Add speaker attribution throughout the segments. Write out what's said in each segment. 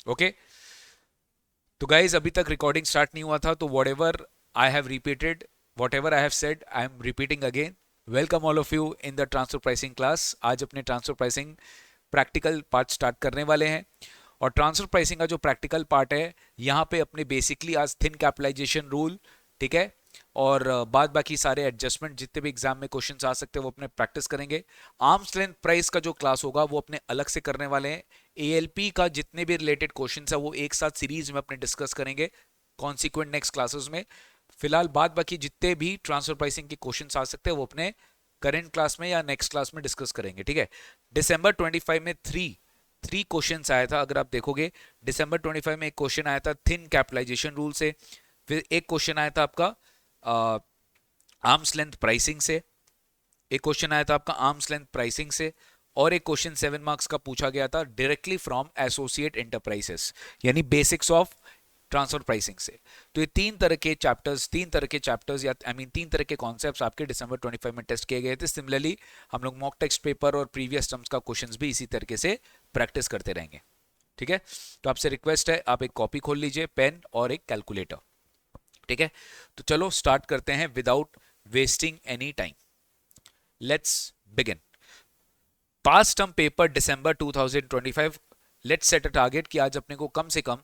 Speaker 1: Okay, तो guys अभी तक रिकॉर्डिंग स्टार्ट नहीं हुआ था, तो what ever I have repeated, what ever I have said, I am repeating again. Welcome all of you in the transfer pricing class. आज अपने transfer pricing practical part start करने वाले हैं। और ट्रांसफर प्राइसिंग का जो प्रैक्टिकल पार्ट है, यहाँ पे अपने बेसिकली आज थिन कैपिटलाइजेशन रूल, ठीक है, और बाद बाकी सारे एडजस्टमेंट जितने भी एग्जाम में क्वेश्चंस आ सकते हैं वो अपने प्रैक्टिस करेंगे। आर्म्स लेंथ प्राइस का जो क्लास होगा वो अपने अलग से करने वाले हैं। एएलपी का जितने भी रिलेटेड क्वेश्चंस है वो एक साथ सीरीज में अपने डिस्कस करेंगे कॉन्सिक्वेंट नेक्स्ट क्लासेस में। फिलहाल बाद बाकी जितने भी ट्रांसफर प्राइसिंग के क्वेश्चंस आ सकते हैं वो अपने करेंट क्लास में या नेक्स्ट क्लास में डिस्कस करेंगे, ठीक है। दिसंबर 25 में थ्री क्वेश्चंस आया था। अगर आप देखोगे दिसंबर 25 में एक क्वेश्चन आया था थिन कैपिटलाइजेशन रूल से, फिर एक क्वेश्चन आया था आपका आर्म्स लेंथ प्राइसिंग से, एक क्वेश्चन आया था आपका आर्म्स लेंथ प्राइसिंग से, और एक क्वेश्चन 7 मार्क्स का पूछा गया था डायरेक्टली फ्रॉम एसोसिएट एंटरप्राइजेस, यानी बेसिक्स ऑफ ट्रांसफर प्राइसिंग से। तो ये तीन तरह के चैप्टर्स या आई मीन तीन तरह के कॉन्सेप्ट्स आपके दिसंबर 25 में टेस्ट किए गए थे। सिमिलरली हम लोग मॉक टेक्स्ट पेपर और प्रीवियस टर्म्स का क्वेश्चंस भी इसी तरीके से प्रैक्टिस करते रहेंगे, ठीक है। तो आपसे रिक्वेस्ट है आप एक कॉपी खोल लीजिए, पेन और एक कैलकुलेटर, ठीक है। तो चलो स्टार्ट करते हैं without wasting any time. Let's begin. Past term paper December 2025, let's set a target कि आज अपने को कम से कम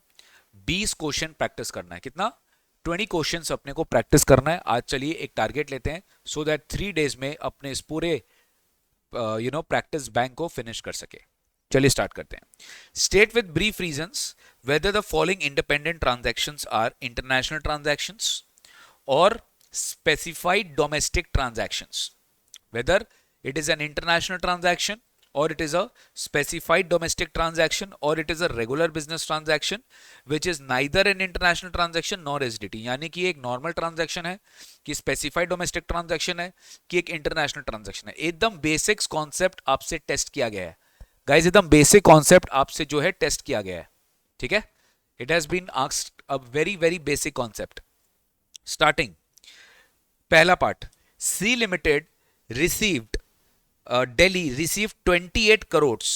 Speaker 1: 20 क्वेश्चन प्रैक्टिस करना है। कितना? 20 क्वेश्चंस अपने को प्रैक्टिस करना है आज। चलिए एक टारगेट लेते हैं सो दैट 3 डेज में अपने इस पूरे प्रैक्टिस बैंक को फिनिश कर सके। चलिए स्टार्ट करते हैं। State with brief reasons whether the following independent transactions are international transactions or specified domestic transactions, whether it is an international transaction or it is a specified domestic transaction or it is a regular business transaction which is neither an international transaction nor SDT। यानी कि एक normal transaction है, कि specified domestic transaction है, कि एक international transaction है। एकदम बेसिक्स कॉन्सेप्ट आपसे टेस्ट किया गया है गाइस, एकदम बेसिक कॉन्सेप्ट आपसे जो है टेस्ट किया गया है, ठीक है। It has been asked a very very basic concept. Starting पहला part, C limited received Delhi received 28 crores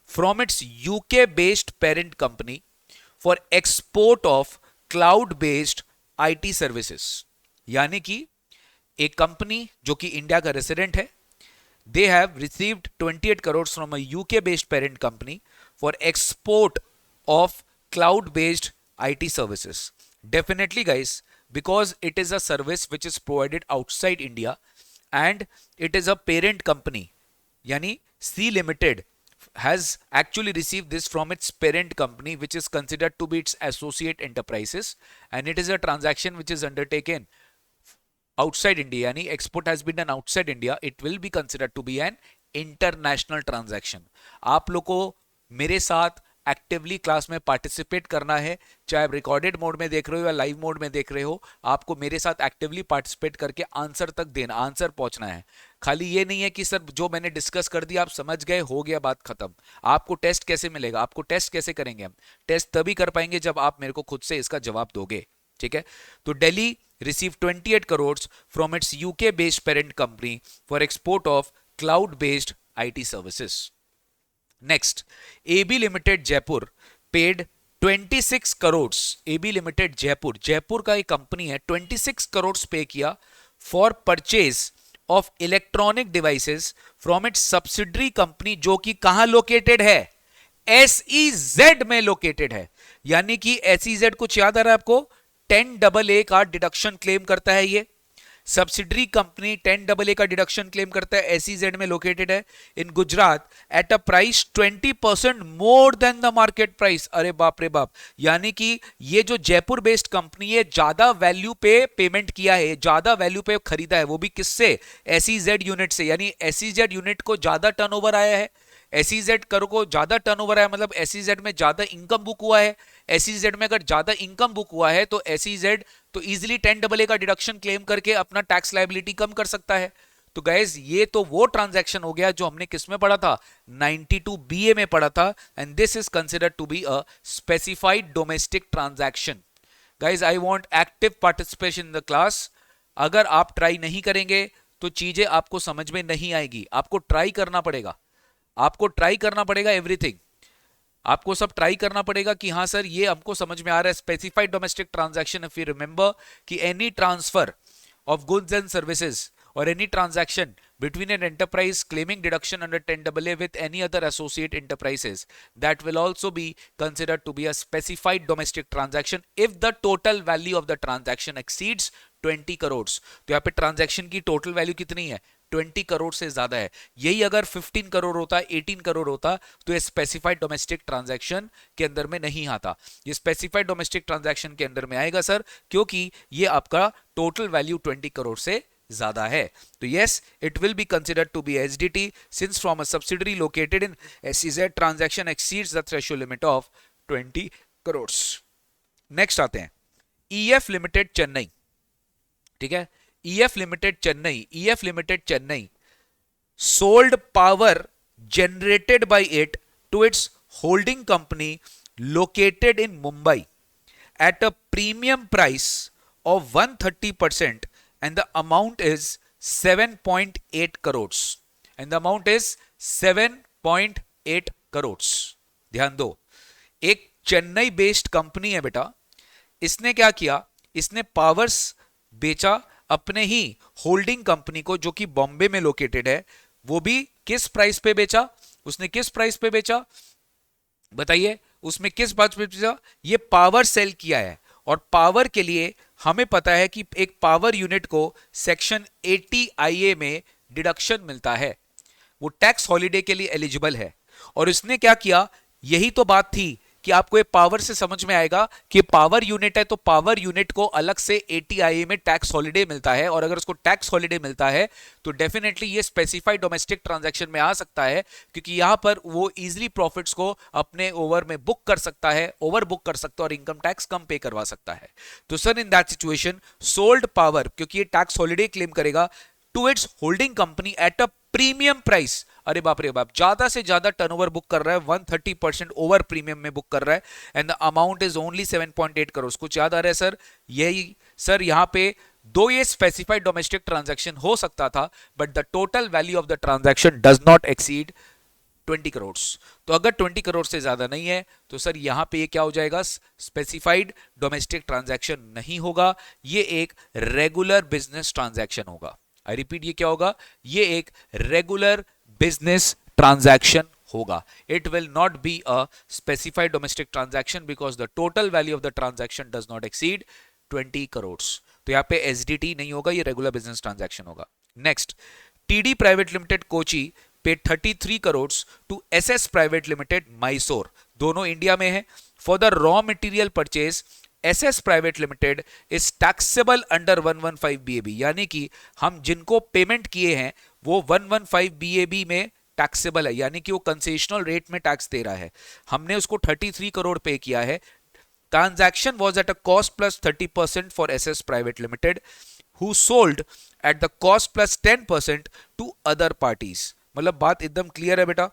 Speaker 1: from its UK based parent company for export of cloud based IT services। यानी कि एक company जो कि India का resident है, they have received 28 crores from a UK based parent company for export of cloud based IT services। Definitely guys, because it is a service which is provided outside India and it is a parent company, yani C Limited has actually received this from its parent company which is considered to be its associate enterprises, and it is a transaction which is undertaken outside India, yani export has been done outside India, it will be considered to be an international transaction। आप लोग को मेरे साथ actively class में participate करना है, चाहे आप रिकॉर्डेड मोड में देख रहे हो या लाइव मोड में देख रहे हो, आपको मेरे साथ एक्टिवली पार्टिसिपेट करके आंसर तक देना, आंसर पहुंचना है। खाली ये नहीं है कि सर जो मैंने डिस्कस कर दिया आप समझ गए, हो गया, बात खत्म। आपको टेस्ट कैसे मिलेगा, आपको टेस्ट कैसे करेंगे हम? टेस्ट तभी कर पाएंगे जब आप मेरे को खुद से इसका जवाब दोगे, ठीक है। तो Delhi received 28 crores from its UK based parent company for export of cloud based IT services। Next, AB Limited Jaipur paid 26 crores। AB Limited Jaipur, Jaipur का एक कंपनी है, 26 crores पे किया for purchase of electronic devices from its subsidiary company जो कि कहां located है? SEZ में लोकेटेड है। यानी कि SEZ कुछ याद आ रहा है आपको? 10AA का डिडक्शन क्लेम करता है ये सब्सिडरी कंपनी, 10AA का डिडक्शन क्लेम करता है, SEZ में लोकेटेड है in Gujarat at a price 20% more than the market price. अरे बाप रे बाप, यानी कि ये जो जयपुर बेस्ड कंपनी है ज्यादा वैल्यू पे पेमेंट किया है, ज्यादा वैल्यू पे खरीदा है, वो भी किससे? SEZ यूनिट से। यानी SEZ यूनिट को ज्यादा टर्नओवर आया है, SEZ कर को ज्यादा टर्नओवर आया, मतलब SEZ में ज्यादा इनकम बुक हुआ है। SEZ में अगर ज्यादा इनकम बुक हुआ है तो SEZ तो इजीली 10AA का डिडक्शन क्लेम करके अपना टैक्स लायबिलिटी कम कर सकता है। तो गाइज ये तो वो ट्रांजैक्शन हो गया जो हमने किस में पढ़ा था? 92BA में पढ़ा था, and this is considered to be a specified domestic transaction. Guys I want active participation in the class. अगर आप ट्राई नहीं करेंगे तो चीजें आपको समझ में नहीं आएगी, आपको ट्राई करना पड़ेगा, आपको ट्राई करना पड़ेगा एवरीथिंग। आपको सब ट्राई करना पड़ेगा कि हाँ सर ये हमको समझ में आ रहा है। Specified domestic transaction, if you remember कि any transfer of goods and services or any transaction between an enterprise claiming deduction under 10AA with any other associate enterprises, that will also be considered to be a specified domestic transaction if the total value of the transaction exceeds 20 crores। तो यहाँ पे transaction की total value कितनी है? 20 करोड़ से ज्यादा है। यही अगर 15 करोड़ होता, 18 करोड़ होता, तो ये स्पेसिफाइड डोमेस्टिक ट्रांजैक्शन के अंदर में नहीं आता। ये स्पेसिफाइड डोमेस्टिक ट्रांजैक्शन के अंदर में आएगा सर, क्योंकि ये आपका टोटल वैल्यू 20 करोड़ से ज्यादा है। तो yes, it will be considered to be SDT since from a subsidiary located in SEZ transaction exceeds the threshold limit of 20 crore. Next आते हैं ईएफ लिमिटेड चेन्नई। ठीक है, EF limited Chennai, EF limited Chennai sold power generated by it to its holding company located in Mumbai at a premium price of 130% and the amount is 7.8 crores and the amount is 7.8 crores। ध्यान दो, एक Chennai based company है बेटा, इसने क्या किया, इसने powers बेचा अपने ही होल्डिंग कंपनी को जो कि बॉम्बे में लोकेटेड है। वो भी किस प्राइस पे बेचा? उसने किस प्राइस पे बेचा बताइए? उसमें किस बात पे बेचा? ये पावर सेल किया है, और पावर के लिए हमें पता है कि एक पावर यूनिट को सेक्शन 80 IA में डिडक्शन मिलता है, वो टैक्स हॉलिडे के लिए एलिजिबल है। और इसने क्या किया, यही तो बात थी कि आपको ये पावर से समझ में आएगा कि पावर यूनिट है तो पावर यूनिट को अलग से 80 IA में टैक्स हॉलिडे मिलता है, और अगर उसको टैक्स हॉलिडे मिलता है तो डेफिनेटली ये स्पेसिफाइड डोमेस्टिक ट्रांजैक्शन में आ सकता है, क्योंकि यहां पर वो इजीली प्रॉफिट्स को अपने ओवर में बुक कर सकता है, ओवर बुक कर सकता है और इनकम टैक्स कम पे करवा सकता है। तो sir in that situation sold power, क्योंकि ये टैक्स हॉलिडे क्लेम करेगा, to its holding company at a premium price. अरे बाप रे बाप, ज्यादा से ज्यादा टर्नओवर बुक कर रहा है, 130% ओवर प्रीमियम में बुक कर रहा है, and the amount is only 7.8 crore. कुछ याद आ रहा है सर? यही सर, यहां पे दो ये स्पेसिफाइड डोमेस्टिक ट्रांजैक्शन हो सकता था, but the total value of the transaction does not exceed 20 crore. तो अगर 20 करोड़ से ज्यादा नहीं है तो सर यहां पे ये क्या हो जाएगा? स्पेसिफाइड डोमेस्टिक ट्रांजैक्शन नहीं होगा, ये एक रेगुलर बिजनेस ट्रांजैक्शन होगा। आई रिपीट, ये क्या होगा? ये एक रेगुलर बिजनेस ट्रांजैक्शन होगा। It will not be a specified domestic transaction because the total value of the transaction does not exceed 20 crore. तो यहाँ पे एसडीटी नहीं होगा, ये रेगुलर बिजनेस ट्रांजैक्शन होगा। Next, TD private limited Kochi pay 33 crore to SS private limited Mysore, दोनों India में है, for the raw material purchase. SS private limited is taxable under 115 BAB, यानी कि हम जिनको पेमेंट किए हैं वो 115 BAB में टैक्सेबल है, यानी कि वो कंसेशनल रेट में टैक्स दे रहा है। हमने उसको 33 करोड़ पे किया है। Transaction was at a cost plus 30% for SS private limited who sold at the cost plus 10% to other parties. मतलब बात एकदम क्लियर है बेटा,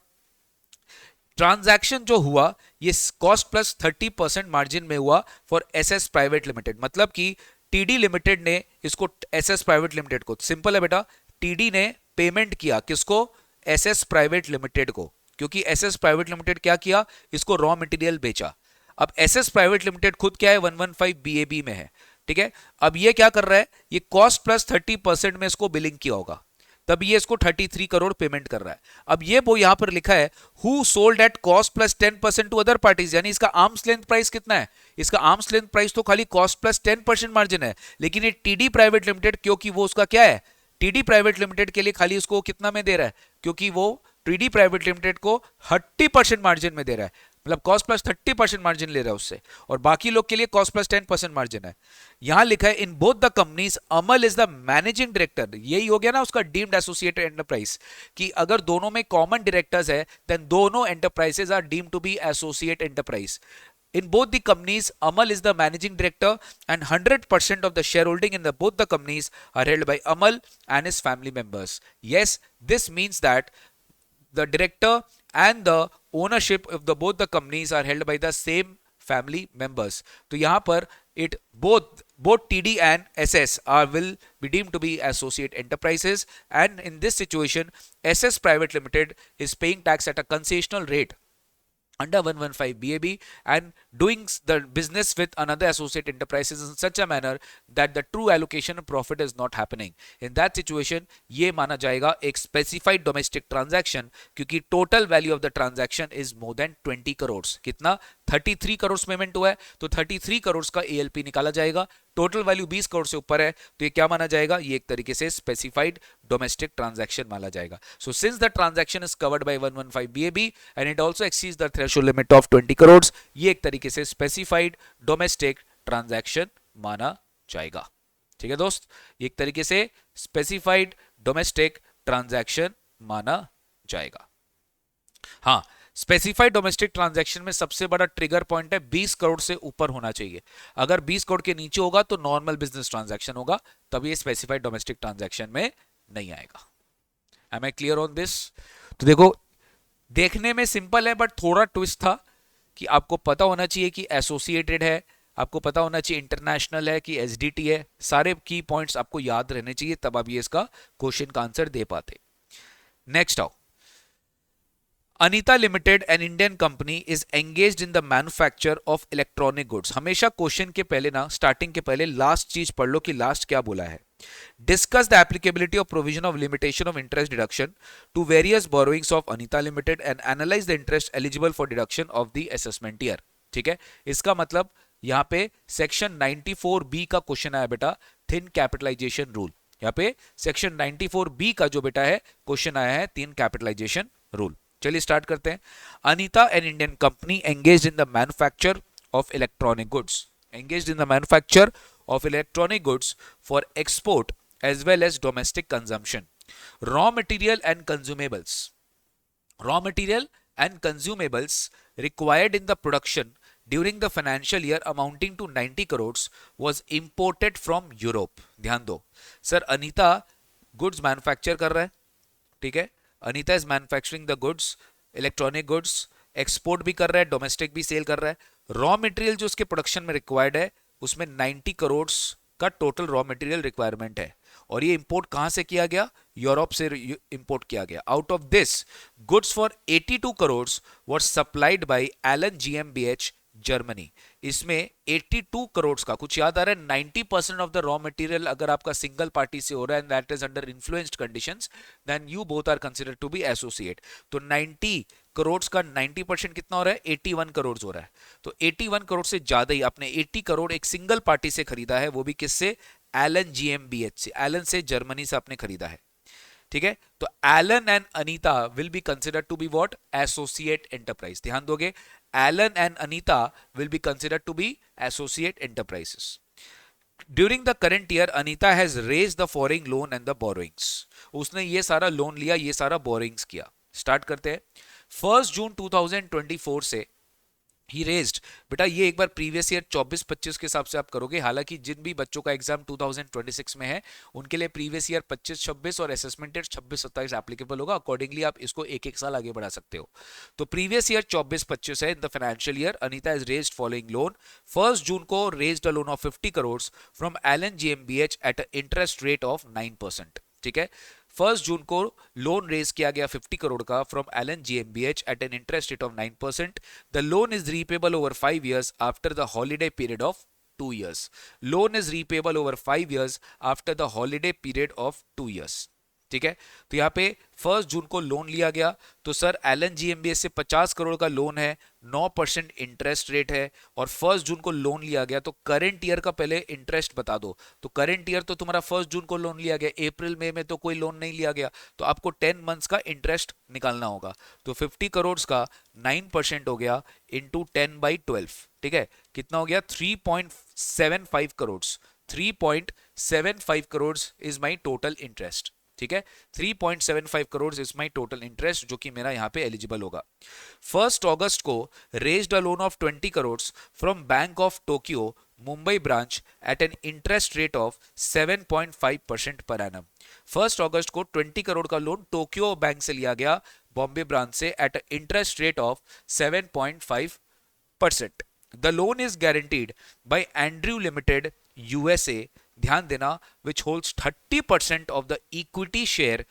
Speaker 1: ट्रांजैक्शन जो हुआ ये कॉस्ट प्लस 30% मार्जिन में हुआ फॉर एसएस प्राइवेट लिमिटेड। मतलब कि टीडी लिमिटेड ने इसको एसएस प्राइवेट लिमिटेड को, सिंपल है बेटा, टीडी ने पेमेंट किया किसको? एसएस प्राइवेट लिमिटेड को, क्योंकि एसएस प्राइवेट लिमिटेड क्या किया? इसको रॉ मटेरियल बेचा। अब एसएस प्राइवेट लिमिटेड खुद क्या है? 115 BAB में है, ठीक है। अब ये क्या कर रहा है? ये कॉस्ट प्लस 30% में इसको बिलिंग किया होगा, तब ये इसको 33 करोड़ पेमेंट कर रहा है। अब ये वो यहां पर लिखा है who sold at cost plus 10% to other parties, यानी इसका आर्म्स लेंथ प्राइस कितना है? इसका आर्म्स लेंथ प्राइस तो खाली कॉस्ट प्लस 10% मार्जिन है, लेकिन ये टीडी प्राइवेट लिमिटेड, क्योंकि वो उसका क्या है? टीडी प्राइवेट लिमिटेड के लिए खाली उसको कितना में दे रहा है? क्योंकि वो टीडी प्राइवेट लिमिटेड को 30% मार्जिन में दे रहा है, मतलब कॉस्ट प्लस 30% मार्जिन ले रहा है उससे, और बाकी लोग के लिए कॉस्ट प्लस 10% मार्जिन है। यहां लिखा है in both the companies Amal is the managing director. यही हो गया ना उसका डीम्ड एसोसिएटेड एंटरप्राइज, कि अगर दोनों में कॉमन डायरेक्टर्स है देन दोनों enterprises are deemed to be associate enterprise. In both the companies, Amal is the managing director and 100% of the shareholding in both the companies are held by Amal and his family members. Yes, this means that the director and the ownership of both the companies are held by the same family members. तो यहाँ पर both TD and SS will be deemed to be associate enterprises, and in this situation SS Private Limited is paying tax at a concessional rate under 115 BAB and doing the business with another associate enterprises in such a manner that the true allocation of profit is not happening. In that situation, ये माना जाएगा एक specified domestic transaction क्योंकि total value of the transaction is more than 20 crores. कितना 33 crore payment हुआ है तो 33 करोड़ का ALP निकाला जाएगा. टोटल वैल्यू 20 करोड़ से ऊपर है तो ये क्या माना जाएगा, ये एक तरीके से स्पेसिफाइड डोमेस्टिक ट्रांजैक्शन माना जाएगा. So since the transaction is covered by 115 BAB and it also exceeds the threshold limit of 20 crore, ये एक तरीके से स्पेसिफाइड डोमेस्टिक ट्रांजैक्शन माना जाएगा. ठीक है दोस्त, एक तरीके से स्पेसिफाइड डोमेस्टिक ट्रांजैक्शन माना जाएगा. हाँ, स्पेसिफाइड डोमेस्टिक ट्रांजैक्शन में सबसे बड़ा ट्रिगर पॉइंट है 20 करोड़ से ऊपर होना चाहिए. अगर 20 करोड़ के नीचे होगा तो नॉर्मल बिजनेस ट्रांजैक्शन होगा, तब ये स्पेसिफाइड डोमेस्टिक ट्रांजैक्शन में नहीं आएगा. Am I clear on this? तो देखो, देखने में सिंपल है बट थोड़ा ट्विस्ट था कि आपको पता होना चाहिए कि एसोसिएटेड है, आपको पता होना चाहिए इंटरनेशनल है कि एसडीटी है. सारे की पॉइंट्स आपको याद रहने चाहिए, तब आप ये इसका क्वेश्चन का आंसर दे पाते. नेक्स्ट आओ. Anita limited N Indian company is engaged in the manufacture of electronic goods. हमेशा क्वेश्चन के पहले ना, स्टार्टिंग के पहले लास्ट चीज पढ़ लो कि लास्ट क्या बोला है. Discuss the applicability of provision of limitation of interest deduction to various borrowings of Anita limited and analyse the interest eligible for deduction of the assessment year. ठीक है, इसका मतलब यहां पे सेक्शन 94B का क्वेश्चन आया बेटा, थिन कैपिटलाइजेशन रूल. यहां पे सेक्शन 94B का जो बेटा है क्वेश्चन आया है, थिन कैपिटलाइजेशन रूल. चलिए स्टार्ट करते हैं. Anita an Indian company engaged in the manufacture of electronic goods. Engaged in the manufacture of electronic goods for export as well as domestic consumption. Raw material and consumables. Raw material and consumables required in the production during the financial year amounting to 90 crores was imported from Europe. ध्यान दो sir, Anita goods manufacture कर रहा है. ठीक है, Anita is manufacturing the goods, electronic goods, export भी कर रहा है, डोमेस्टिक भी सेल कर रहा है. रॉ मटेरियल जो उसके प्रोडक्शन में रिक्वायर्ड है उसमें 90 करोड़ का टोटल रॉ मटेरियल रिक्वायरमेंट है. और ये इंपोर्ट कहां से किया गया, यूरोप से इंपोर्ट किया गया. Out of this goods for 82 crore were supplied by Allen जीएमबीएच जर्मनी. इसमें 82 करोड़ का, कुछ याद आ रहा है, 90% ऑफ द रॉ मटेरियल अगर आपका सिंगल पार्टी से हो रहा है and that is under influenced conditions, then you both are considered to be associate. तो 90 करोड़ का 90% कितना हो रहा है, 81 करोड़ हो रहा है. तो 81 करोड़ से ज्यादा ही आपने 80 करोड़ एक सिंगल पार्टी से खरीदा है, वो भी किससे, एलन जीएमबीएच से, एलन से, जर्मनी से आपने खरीदा है. ठीक है, तो Allen and Anita will be considered to be what, associate enterprise. ध्यान दोगे, Allen and Anita will be considered to be associate enterprises. During the current year Anita has raise the foreign loan and the borrowings. उसने ये सारा loan लिया, ये सारा borrowings किया. Start करते हैं. 1 जून 2024 से ही रेज्ड, बेटा ये एक बार प्रीवियस ईयर 24-25 के हिसाब से आप करोगे. हालांकि जिन भी बच्चों का एग्जाम 2026 में है उनके लिए प्रीवियस ईयर 25-26 और असेसमेंट ईयर 26-27 एप्लीकेबल होगा. अकॉर्डिंगली आप इसको एक एक साल आगे बढ़ा सकते हो. तो प्रीवियस ईयर 24-25 है. In the financial year Anita is raised following loan. 1 June को raised a loan of 50 crore from Allen जीएमबीएच एट इंटरेस्ट रेट ऑफ 9%. ठीक है, 1 जून को लोन रेज किया गया 50 करोड़ का फ्रॉम एलन जीएमबीएच at an interest rate of 9%. The loan is repayable over 5 years after the holiday period of 2 years. Loan is repayable over 5 years after the holiday period of 2 years. ठीक है, तो यहाँ पे 1 June को loan लिया गया. तो सर एलन जीएमबीएच से 50 करोड़ का लोन है, 9% इंटरेस्ट रेट है, और 1 जून को लोन लिया गया. तो करंट ईयर का पहले इंटरेस्ट बता दो. तो करंट ईयर तो तुम्हारा 1 जून को लोन लिया गया, अप्रैल मई में तो कोई लोन नहीं लिया गया, तो आपको 10 मंथ्स का इंटरेस्ट निकालना होगा. तो 50 करोड़ का 9% हो गया इंटू 10/12. ठीक है, कितना हो गया, 3.75 crore. 3.75 crore is my total interest. ठीक है, 3.75 crore is my total interest, जो कि मेरा यहां पे एलिजिबल होगा. 1 अगस्त को raised a loan of 20 crore from bank of Tokyo Mumbai branch at an interest rate of 7.5% per annum. 1 अगस्त को 20 करोड़ का लोन टोक्यो बैंक से लिया गया, बॉम्बे ब्रांच से, at interest rate of 7.5%. The loan is guaranteed by Andrew limited USA. ध्यान देना, which holds 30% of the equity share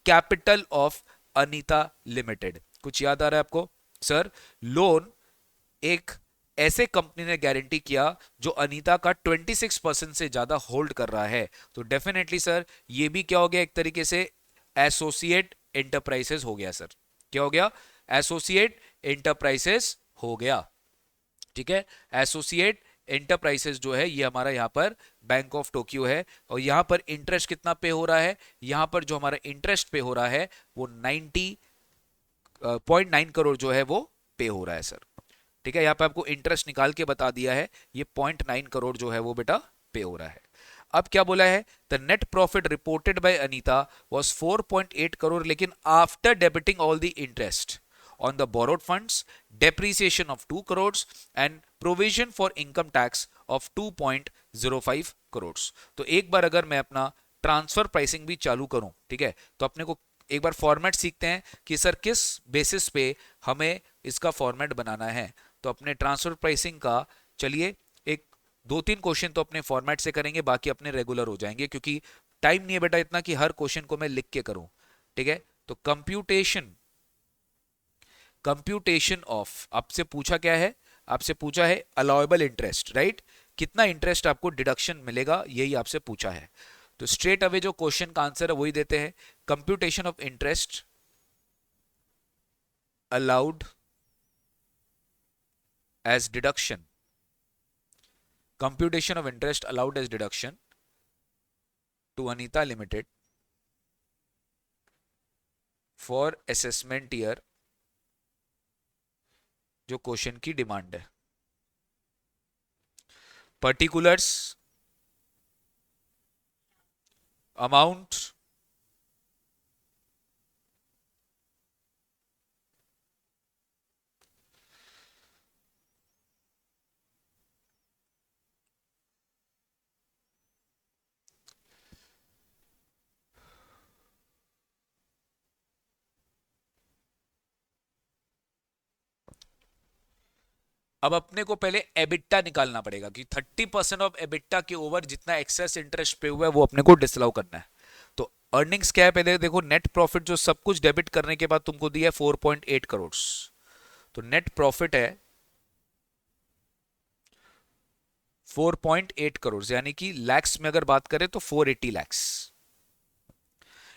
Speaker 1: capital of Anita limited. कुछ याद आ रहा है आपको, सर लोन एक ऐसे कंपनी ने गारंटी किया जो अनीता का 26% से ज्यादा होल्ड कर रहा है, तो डेफिनेटली सर ये भी क्या हो गया, एक तरीके से एसोसिएट एंटरप्राइजेस हो गया सर। क्या हो गया? एसोसिएट एंटरप्राइजेस हो गया। ठीक है, एसोसिएट एंटरप्राइजेस जो है ये हमारा यहाँ पर बैंक ऑफ टोक्यो है, और यहाँ पर इंटरेस्ट कितना पे हो रहा है? यहाँ पर जो हमारा इंटरेस्ट पे हो रहा है वो 90.9 करोड़ जो है वो पे हो रहा है सर। ठीक है, यहाँ पे आपको इंटरेस्ट निकाल के बता दिया है, ये 0.9 करोड़ जो है वो बेटा पे हो रहा है। अब क्या बोला है? The net profit reported by Anita was 4.8 crore, लेकिन after debiting all the interest on the borrowed funds, depreciation of 2 crores and provision for income tax of 2.05 crores। तो एक बार अगर मैं अपना ट्रांसफर प्राइसिंग भी चालू करूं, ठीक है, तो अपने को एक बार फॉर्मेट सीखते हैं कि सर किस बेसिस पे हमें इसका फॉर्मेट बनाना है। तो अपने ट्रांसफर प्राइसिंग का चलिए एक दो तीन क्वेश्चन तो अपने फॉर्मेट से करेंगे, बाकी अपने रेगुलर हो जाएंगे, क्योंकि टाइम नहीं है बेटा इतना कि हर क्वेश्चन को मैं लिख के करूं। ठीक है, तो कंप्यूटेशन ऑफ आपसे पूछा क्या है? आपसे पूछा है अलाउएबल इंटरेस्ट, राइट? कितना इंटरेस्ट आपको डिडक्शन मिलेगा, यही आपसे पूछा है। तो स्ट्रेट अवे जो क्वेश्चन का आंसर है वही देते हैं, computation of interest allowed as deduction, computation of interest allowed as deduction to Anita Limited for assessment year, जो क्वेश्चन की डिमांड है। पर्टिकुलर्स, अमाउंट, अब अपने को पहले एबिट्टा निकालना पड़ेगा कि 30% ऑफ एबिट्टा के ओवर जितना एक्सेस इंटरेस्ट पे हुआ है वो अपने को डिसअलाउ करना है। तो अर्निंग्स क्या है? पहले देखो, नेट प्रॉफिट जो सब कुछ डेबिट करने के बाद तुमको दिया है 4.8 करोड़, तो नेट प्रॉफिट है 4.8 करोड़, यानी कि लैक्स में अगर बात करें तो 480 लैक्स।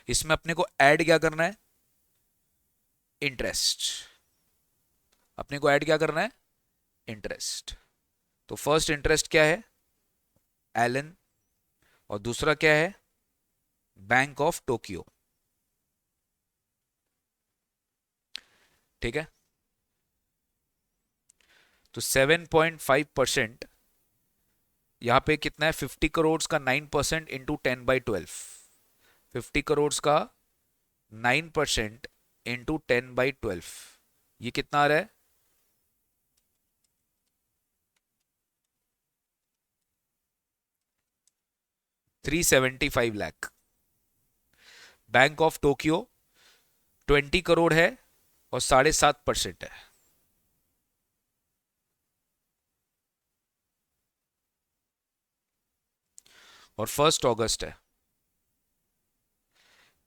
Speaker 1: इसमें अपने को ऐड क्या करना है? इंटरेस्ट। अपने को ऐड क्या करना है? इंटरेस्ट। तो फर्स्ट इंटरेस्ट क्या है? एलन। और दूसरा क्या है? Bank of Tokyo. ठीक है, तो 7.5% यहां पे कितना है? 50 करोड़ का 9% इंटू 10/12। 50 करोड़ का 9% इंटू 10/12, ये कितना आ रहा है? 375 lakh. Bank of Tokyo 20 crore है और 7.5% है। और 1 अगस्त है,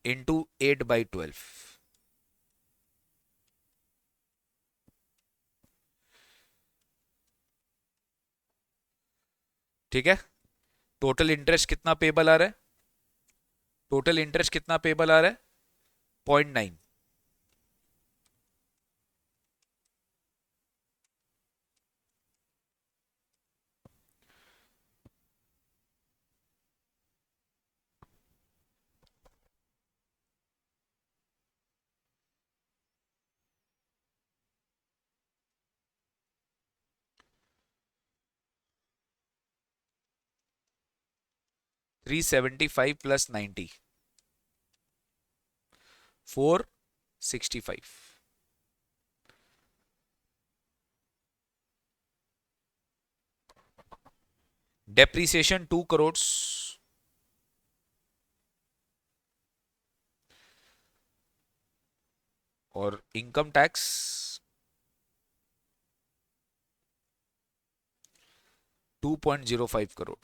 Speaker 1: इंटू 8/12। ठीक है, टोटल इंटरेस्ट कितना पेबल आ रहा है? टोटल इंटरेस्ट कितना पेबल आ रहा है? 0.9। $375 प्लस 90, 465। डेप्रीसिएशन 2 करोड़, और इनकम टैक्स 2.05 करोड़।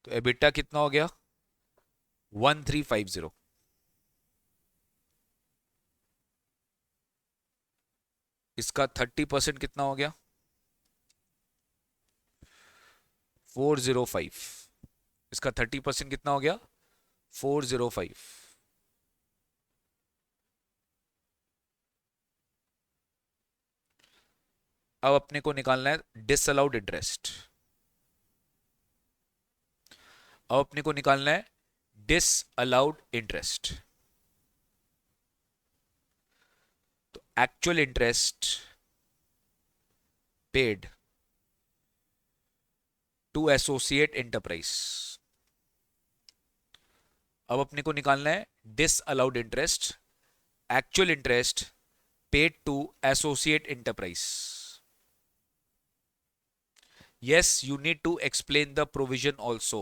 Speaker 1: तो एबिटा कितना हो गया 1350। इसका 30% कितना हो गया 405। इसका 30% कितना हो गया 405। अब अपने को निकालना है डिसअलाउड इंटरेस्ट। अब अपने को निकालना है डिसअलाउड इंटरेस्ट। तो actual interest paid to associate enterprise. अब अपने को निकालना है disallowed interest actual interest paid to associate enterprise. yes you need to explain the provision also।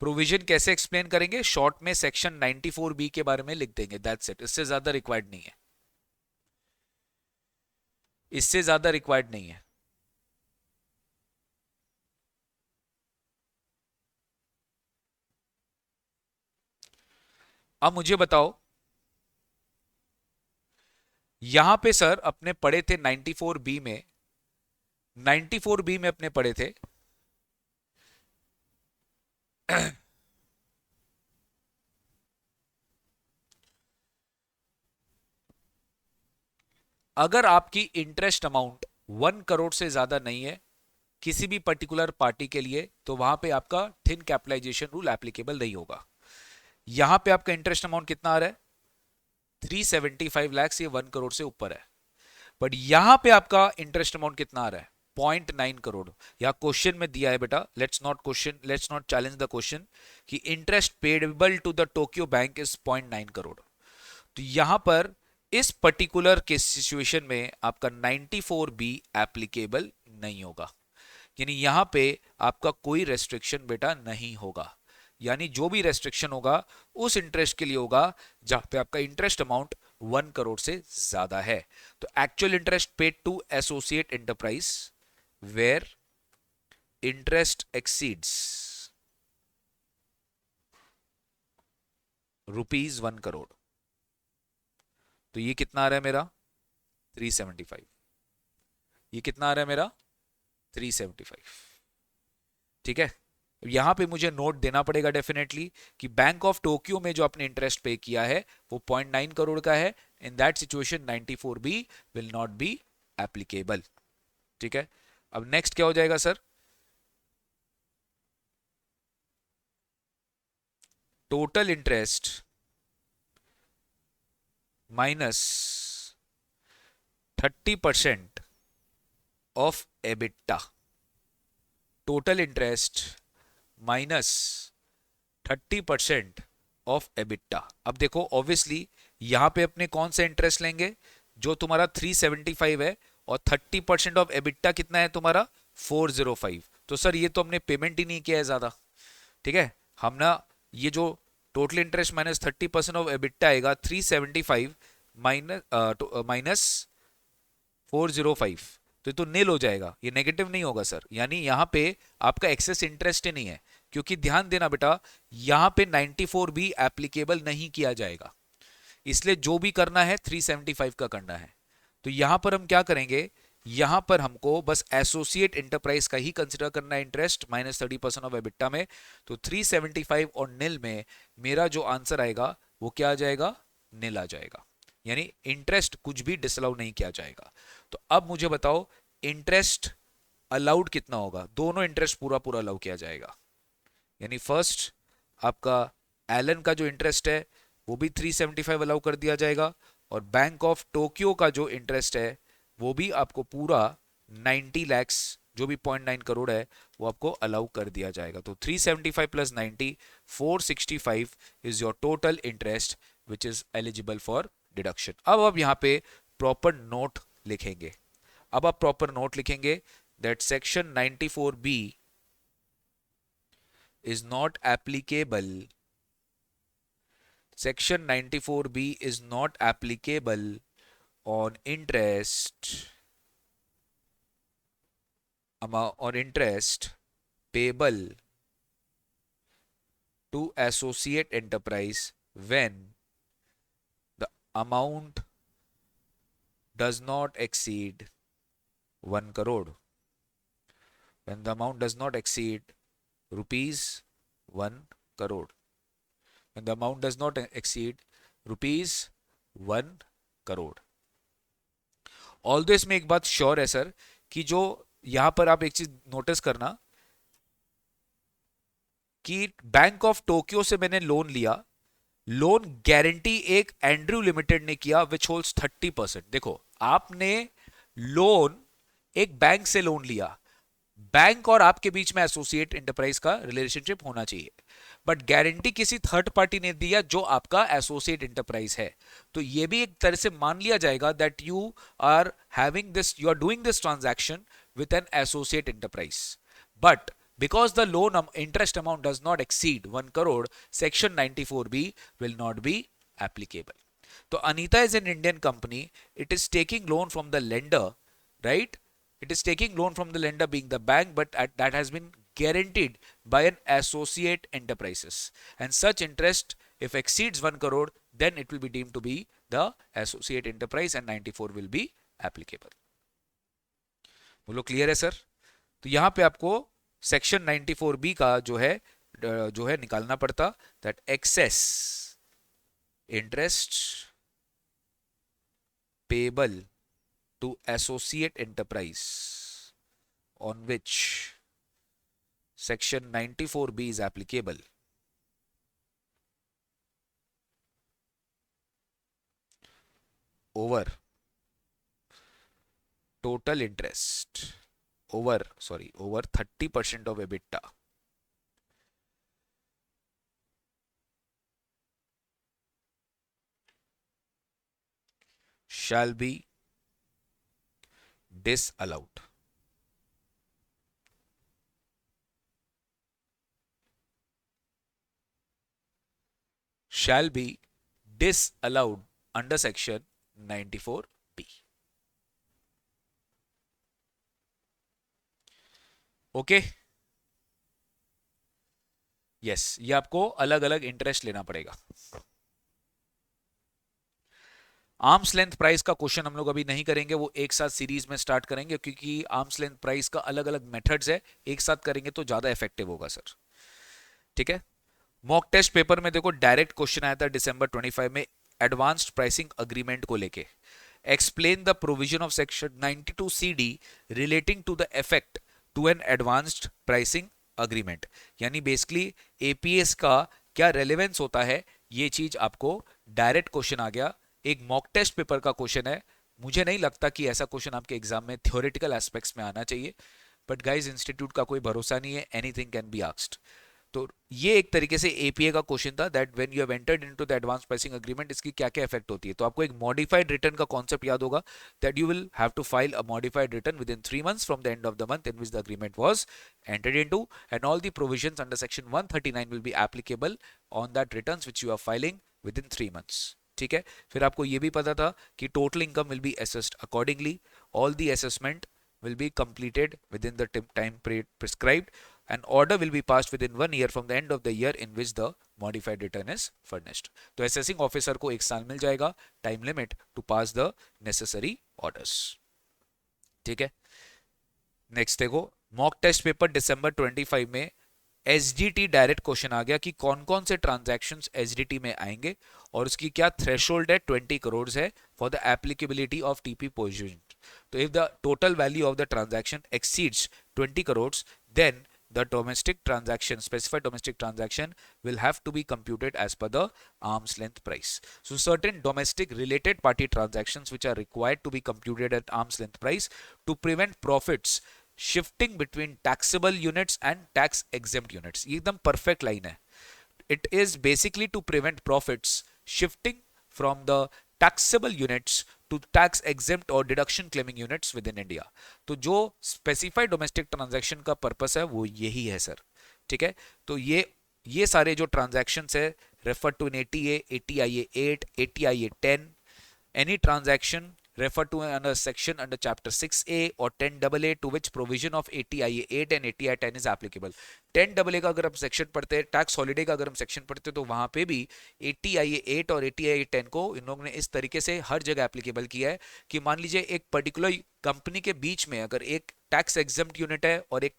Speaker 1: Provision कैसे एक्सप्लेन करेंगे शॉर्ट में सेक्शन 94B के बारे में लिख देंगे दैट्स इट। इससे ज्यादा रिक्वायर्ड नहीं है, इससे ज्यादा रिक्वायर्ड नहीं है। अब मुझे बताओ यहां पे सर अपने पढ़े थे 94B में, 94B में अपने पढ़े थे अगर आपकी इंटरेस्ट अमाउंट 1 करोड़ से ज्यादा नहीं है किसी भी पर्टिकुलर पार्टी के लिए तो वहां पे आपका थिन कैपिटलाइजेशन रूल एप्लीकेबल नहीं होगा। यहां पे आपका इंटरेस्ट अमाउंट कितना आ रहा है 375 लाख, ये 1 करोड़ से ऊपर है। बट यहां पे आपका इंटरेस्ट अमाउंट कितना आ रहा है 0.9 करोड़। या क्वेश्चन में दिया है बेटा, let's not challenge the question कि interest payable to the Tokyo bank is 0.9 crore. तो यहां पर इस पर्टिकुलर के सिचुएशन में आपका 94B एप्लीकेबल नहीं होगा। यानी यहां पे आपका कोई रेस्ट्रिक्शन बेटा नहीं होगा। यानी जो भी रेस्ट्रिक्शन होगा उस इंटरेस्ट के लिए होगा जहां पे आपका इंटरेस्ट अमाउंट 1 करोड़ से ज्यादा है। तो actual interest paid to associate enterprise where interest exceeds ₹1 crore. तो ये कितना आ रहा है मेरा 375। ये कितना आ रहा है मेरा 375। ठीक है। यहां पे मुझे नोट देना पड़ेगा डेफिनेटली कि बैंक ऑफ टोक्यो में जो आपने इंटरेस्ट पे किया है वो 0.9 करोड़ का है। इन that situation 94B will not be applicable. ठीक है। अब नेक्स्ट क्या हो जाएगा sir total interest minus 30% of EBITDA. Total interest minus 30% of EBITDA. अब देखो ऑब्वियसली यहां पे अपने कौन सा इंटरेस्ट लेंगे जो तुम्हारा 375 है और 30% ऑफ एबिटा कितना है तुम्हारा 405। तो सर ये तो हमने पेमेंट ही नहीं किया है ज्यादा। ठीक है। हम ना ये जो total interest minus 30% of EBITDA आएगा 375 माइनस 405, तो ये तो नील हो जाएगा, ये नेगेटिव नहीं होगा सर। यानी यहां पे आपका एक्सेस इंटरेस्ट ही नहीं है। क्योंकि ध्यान देना बेटा यहां पे 94B एप्लीकेबल नहीं किया जाएगा, इसलिए जो भी करना है 375 का करना है। तो यहां पर हम क्या करेंगे यहां पर हमको बस एसोसिएट एंटरप्राइज का ही कंसिडर करना है इंटरेस्ट माइनस 30% ऑफ एबिटा में। तो 375 और नील में मेरा जो आंसर आएगा वो क्या आ जाएगा नील आ जाएगा। यानी इंटरेस्ट कुछ भी डिसअलाउ नहीं किया जाएगा। तो अब मुझे बताओ इंटरेस्ट अलाउड कितना होगा। दोनों इंटरेस्ट पूरा पूरा अलाउ किया जाएगा। यानी फर्स्ट आपका एलन का जो इंटरेस्ट है वो भी 375 अलाउ कर दिया जाएगा और बैंक ऑफ टोक्यो का जो इंटरेस्ट है वो भी आपको पूरा 90 लैक्स जो भी 0.9 करोड़ है वो आपको अलाउ कर दिया जाएगा। तो 375 plus 90 465 is your total interest which is eligible for deduction. अब आप यहाँ पे प्रॉपर नोट लिखेंगे। अब आप प्रॉपर नोट लिखेंगे that section 94B is not applicable. Section 94B is not applicable on interest amount or interest payable to associate enterprise when the amount does not exceed 1 crore. When the amount does not exceed rupees 1 crore. When the amount does not exceed rupees 1 crore. Although इसमें एक बात sure है sir कि जो यहां पर आप एक चीज नोटिस करना कि बैंक ऑफ टोक्यो से मैंने लोन लिया, लोन गारंटी एक एंड्रयू लिमिटेड ने किया विच होल्ड्स 30%। देखो आपने लोन एक बैंक से लोन लिया, बैंक और आपके बीच में एसोसिएट एंटरप्राइज का रिलेशनशिप होना चाहिए, बट गारंटी किसी थर्ड पार्टी ने दिया जो आपका एसोसिएट एंटरप्राइज है। तो ये भी एक तरह से मान लिया जाएगा that you are having this, you are doing this transaction with an associate enterprise, but because the loan interest amount does not exceed 1 crore, section 94B will not be applicable. So Anita is an Indian company, it is taking loan from the lender, right? It is taking loan from the lender being the bank, but that has been guaranteed by an associate enterprises, and such interest if exceeds 1 crore then it will be deemed to be the associate enterprise and 94 will be applicable. बोलो clear है sir? तो यहां पे आपको section 94B का जो है निकालना पड़ता, that excess interest payable to associate enterprise on which section 94B is applicable over total interest over 30% of EBITDA shall be disallowed. Shall be disallowed under section 94B. Okay yes, ये आपको अलग अलग interest लेना पड़ेगा। Arms length price का question हम लोग अभी नहीं करेंगे, वो एक साथ सीरीज में स्टार्ट करेंगे क्योंकि आर्म्स लेंथ प्राइस का अलग अलग मेथड्स है, एक साथ करेंगे तो ज्यादा इफेक्टिव होगा सर। ठीक है, मॉक टेस्ट पेपर में देखो डायरेक्ट क्वेश्चन आया था दिसंबर 25 में एडवांस्ड प्राइसिंग अग्रीमेंट को लेके। Explain the provision of section 92 CD relating to the effect to an advanced pricing agreement, यानी बेसिकली एपीएस का क्या रेलेवेंस होता है, ये चीज आपको डायरेक्ट क्वेश्चन आ गया, एक मॉक टेस्ट पेपर का क्वेश्चन है। मुझे नहीं लगता कि ऐसा क्वेश्चन आपके एग्जाम में थ्योरेटिकल एस्पेक्ट्स में आना चाहिए, बट गाइस इंस्टीट्यूट का कोई भरोसा नहीं है, एनीथिंग कैन बी आस्क्ड। तो ये एक तरीके से एपीए का क्वेश्चन था that when you have entered into the advance pricing agreement इसकी क्या क्या इफेक्ट होती है। तो आपको एक मॉडिफाइड रिटर्न का कॉन्सेप्ट याद होगा that you will have to file a modified return within 3 months from the end of the month in which the agreement was entered into, and all the provisions under section 139 will be applicable on that returns which you are filing within 3 months। ठीक है, फिर आपको ये भी पता था कि total income will be assessed accordingly, all the assessment will be completed within the time period prescribed, and order will be passed within 1 year from the end of the year in which the modified return is furnished. तो assessing officer को 1 साल मिल जाएगा time limit to pass the necessary orders. ठीक है, next देखो mock test paper दिसंबर 25 में SDT direct question आ गया कि कौन कौन से ट्रांजैक्शंस एसडीटी में आएंगे और उसकी क्या थ्रेशोल्ड है, 20 करोड़ है for the applicability of TP position. तो if the total value of the transaction exceeds 20 crore then the domestic transaction, specified domestic transaction will have to be computed as per the arm's length price. So certain domestic related party transactions which are required to be computed at arm's length price to prevent profits shifting between taxable units and tax exempt units. ये एकदम perfect line है. It is basically to prevent profits shifting from the taxable units to tax exempt or deduction claiming units within India. तो जो specified domestic transaction का purpose है वो यही है सर। ठीक है, तो ये सारे जो transactions है refer to in ATA, ATIA 8, ATIA 10, any transaction refer to another section under chapter 6A or 10AA to which provision of ATIA 8 and ATI 10 is applicable. 10AA का अगर हम सेक्शन पढ़ते हैं, टैक्स हॉलिडे का अगर हम section पढ़ते हैं, तो वहां पे भी ATIA 8 और ATIA 10 को इन लोगों ने इस तरीके से हर जगह एप्लीकेबल किया है कि मान लीजिए एक पर्टिकुलर कंपनी के बीच में अगर एक टैक्स एग्जम्प्ट यूनिट है और एक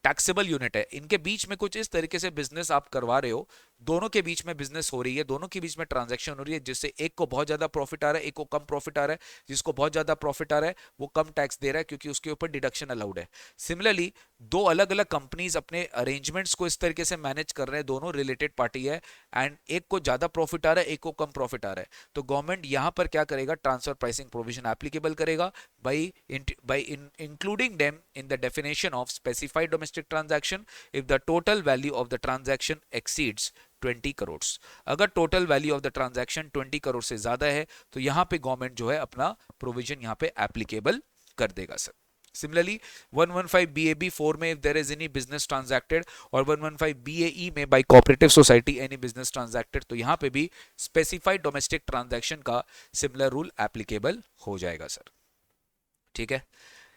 Speaker 1: टैक्सेबल यूनिट है, इनके बीच में कुछ इस तरीके से बिजनेस आप करवा रहे हो, दोनों के बीच में बिजनेस हो रही है, दोनों के बीच में ट्रांजैक्शन हो रही है, जिससे एक को बहुत ज्यादा प्रॉफिट आ रहा है, एक को कम प्रॉफिट आ रहा है, जिसको बहुत ज्यादा प्रॉफिट आ रहा है वो कम टैक्स दे रहा है क्योंकि उसके ऊपर डिडक्शन अलाउड है। सिमिलरली दो अलग अलग कंपनीज अपने अरेंजमेंट्स को इस तरीके से मैनेज कर रहे हैं, दोनों रिलेटेड पार्टी है एंड एक को ज्यादा प्रॉफिट आ रहा है, एक को कम प्रॉफिट आ रहा है, तो गवर्नमेंट यहां पर क्या करेगा, ट्रांसफर प्राइसिंग प्रोविजन एप्लीकेबल करेगा by including them in the definition of specified domestic transaction if the total value of the transaction exceeds 20 crore. अगर total value of the transaction 20 crore से ज्यादा है तो यहां पे गवर्नमेंट जो है अपना प्रोविजन यहां पे एप्लीकेबल कर देगा सर। Similarly, 115 BAB 4 में if there is any business transacted और 115 BAE में by cooperative society any business transacted, तो यहां पे भी specified domestic transaction का similar rule applicable हो जाएगा सर। ठीक है,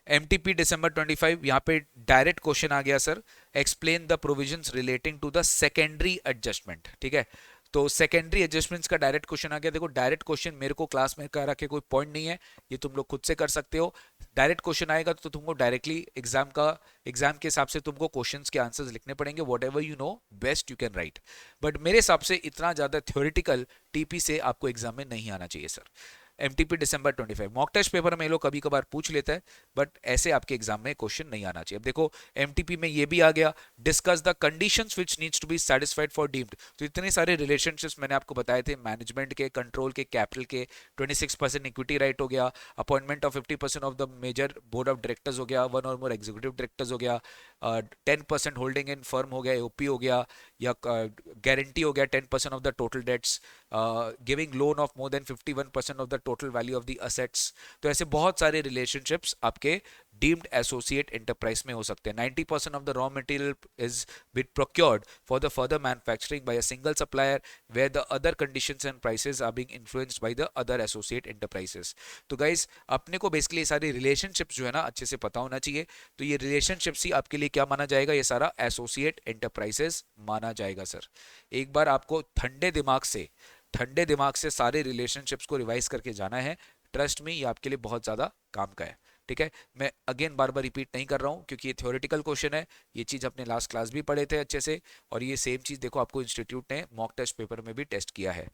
Speaker 1: MTP December 25 यहाँ पे डायरेक्ट क्वेश्चन आ गया sir, explain the provisions relating to the secondary adjustment. ठीक है, तो सेकेंडरी एडजस्टमेंट्स का डायरेक्ट क्वेश्चन आ गया। देखो डायरेक्ट क्वेश्चन मेरे को क्लास में कह रखे कोई पॉइंट नहीं है, ये तुम लोग खुद से कर सकते हो। डायरेक्ट क्वेश्चन आएगा तो तुमको डायरेक्टली एग्जाम के हिसाब से तुमको क्वेश्चंस के आंसर्स लिखने पड़ेंगे, what ever you know best you can write, but मेरे हिसाब से इतना ज्यादा थ्योरेटिकल टीपी से आपको एग्जाम में नहीं आना चाहिए sir. MTP December 25 mock test paper में ये लोग कभी कभार पूछ लेता है, बट ऐसे आपके एग्जाम में क्वेश्चन नहीं आना चाहिए। अब देखो MTP में ये भी आ गया, discuss the conditions which needs to be satisfied for deemed. तो इतने सारे रिलेशनशिप्स मैंने आपको बताए थे, मैनेजमेंट के, कंट्रोल के, कैपिटल के, 26% इक्विटी राइट हो गया, appointment of 50% of the major board of directors हो गया, वन और मोर एग्जीक्यूटिव डायरेक्टर्स हो गया, 10% होल्डिंग इन फर्म हो गया, एओपी हो गया, या गारंटी हो गया 10% of the total debts, giving loan of more than 51% of the total value of the assets. तो ऐसे बहुत सारे रिलेशनशिप्स आपके डीम्ड एसोसिएट एंटरप्राइज में हो सकते हैं। 90% of the raw material is been procured for the further manufacturing by a single supplier where the other conditions and prices are being influenced by the other associate enterprises. तो guys अपने को basically सारी relationships जो है ना अच्छे से पता होना चाहिए। तो ये रिलेशनशिप्स ही आपके लिए क्या माना जाएगा, ये सारा एसोसिएट एंटरप्राइजेस माना जाएगा सर। एक बार आपको ठंडे दिमाग से सारे रिलेशनशिप्स को रिवाइज करके जाना है, ट्रस्ट में ये आपके लिए बहुत ज्यादा काम का है। ठीक है, मैं अगेन बार बार रिपीट नहीं कर रहा हूं क्योंकि ये थ्योरेटिकल क्वेश्चन है, ये चीज अपने लास्ट क्लास भी पढ़े थे अच्छे से, और ये सेम चीज देखो आपको इंस्टीट्यूट ने मॉक टेस्ट पेपर में भी टेस्ट किया है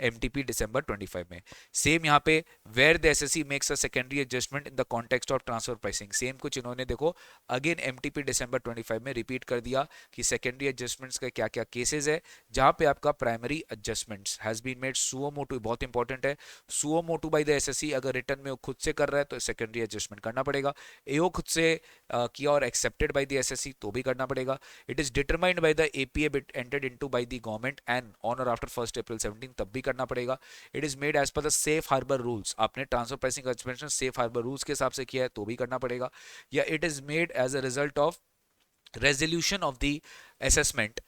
Speaker 1: MTP December 25 में। सेम यहाँ पे where the SSC makes a secondary adjustment in the context of transfer pricing, same कुछ इन्होंने देखो अगेन MTP December 25 में रिपीट कर दिया कि सेकेंडरी एडजस्टमेंट्स का क्या क्या केसेस है जहां पे आपका primary adjustments has been made suo motu, बहुत इंपॉर्टेंट है, suo motu by the SSC. अगर रिटर्न में वो खुद से कर रहा है तो सेकेंडरी एडजस्टमेंट करना पड़ेगा, एओ खुद से किया और एक्सेप्टेड बाय द एसएससी तो भी करना पड़ेगा। It is determined by the APA bit entered into by the government and on or after 1 April 17 तब भी करना पड़ेगा। It is made as per the safe harbour rules, आपने transfer pricing adjustment safe harbour rules के हिसाब से किया है तो भी करना पड़ेगा। या it is made as a result of resolution of the assessment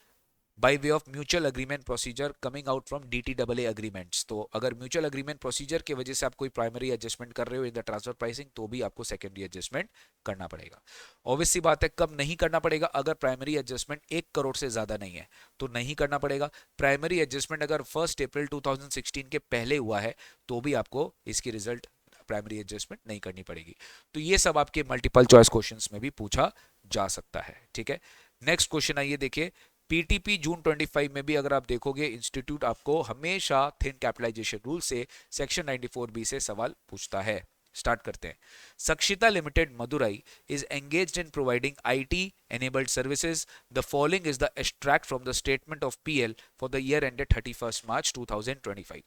Speaker 1: by way of mutual agreement procedure coming out from DTAA agreements। तो अगर म्यूचुअल एग्रीमेंट प्रोसीजर की वजह से आप कोई प्राइमरी एडजस्टमेंट कर रहे हो इन द ट्रांसफर प्राइसिंग तो भी आपको सेकेंडरी एडजस्टमेंट करना पड़ेगा। ऑब्वियस सी बात है, कब नहीं करना पड़ेगा, अगर प्राइमरी एडजस्टमेंट 1 करोड़ से ज्यादा नहीं है तो नहीं करना पड़ेगा। प्राइमरी एडजस्टमेंट अगर 1 April 2016 के पहले हुआ है तो भी आपको इसकी रिजल्ट प्राइमरी एडजस्टमेंट नहीं करनी पड़ेगी। तो ये सब आपके मल्टीपल चॉइस क्वेश्चंस में भी पूछा जा सकता है। ठीक है, नेक्स्ट क्वेश्चन आइए देखिए, पीटीपी जून 25 में भी अगर आप देखोगे इंस्टीट्यूट आपको हमेशा थिन कैपिटलाइजेशन रूल से सेक्शन 94B से सवाल पूछता है। स्टार्ट करते हैं। Sakshita Limited Madurai is engaged in providing IT enabled services. The following is the extract from the statement of PL for the year ended 31st March 2025।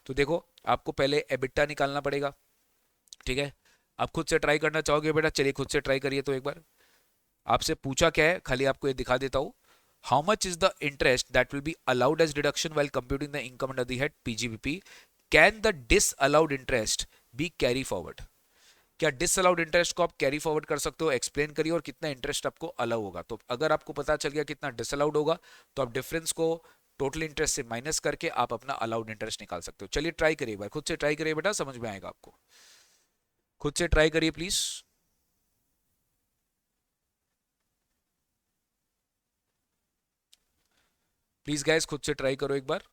Speaker 1: तो देखो आपको पहले EBITDA निकालना पड़ेगा। ठीक है, आप खुद से ट्राई करना चाहोगे बेटा, चलिए खुद से ट्राई करिए। तो एक बार आपसे पूछा क्या है, खाली आपको ये दिखा देता हूं। How much is the interest that will be allowed as deduction while computing the income under the head PGBP? Can the disallowed interest be carry forward? क्या डिसअलाउड इंटरेस्ट को आप कैरी फॉरवर्ड कर सकते हो, एक्सप्लेन करिए, और कितना interest आपको अलाउ होगा। तो अगर आपको पता चल गया कितना डिसअलाउड होगा तो आप डिफरेंस को टोटल इंटरेस्ट से माइनस करके आप अपना अलाउड इंटरेस्ट निकाल सकते हो। चलिए ट्राई करिए, एक बार खुद से ट्राई करिए बेटा, समझ में आएगा आपको। खुद से ट्राई करिए प्लीज। प्लीज गाइस खुद से ट्राई करो एक बार।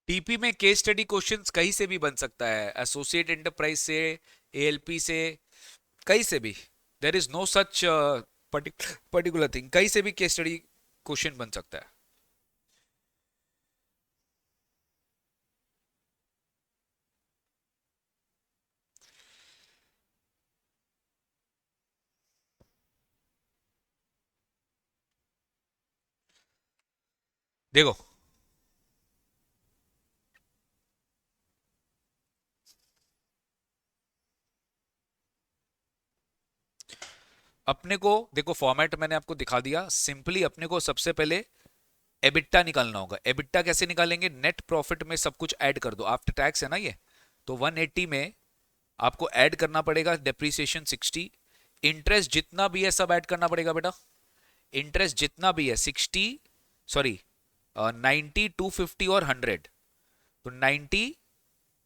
Speaker 1: टीपी में केस स्टडी क्वेश्चंस कहीं से भी बन सकता है, एसोसिएट एंटरप्राइज से, एएलपी से, कहीं से भी। There is no such particular thing, कहीं से भी केस स्टडी क्वेश्चन बन सकता है। देखो, अपने को देखो फॉर्मेट मैंने आपको दिखा दिया। सिंपली अपने को सबसे पहले एबिट्टा निकालना होगा। एबिट्टा कैसे निकालेंगे? नेट प्रॉफिट में सब कुछ ऐड कर दो, आफ्टर टैक्स है ना ये, तो 180 में आपको ऐड करना पड़ेगा डेप्रीसिएशन 60, इंटरेस्ट जितना भी है सब ऐड करना पड़ेगा बेटा। इंटरेस्ट जितना भी है 60, सॉरी 90, 250 और 100, तो 90,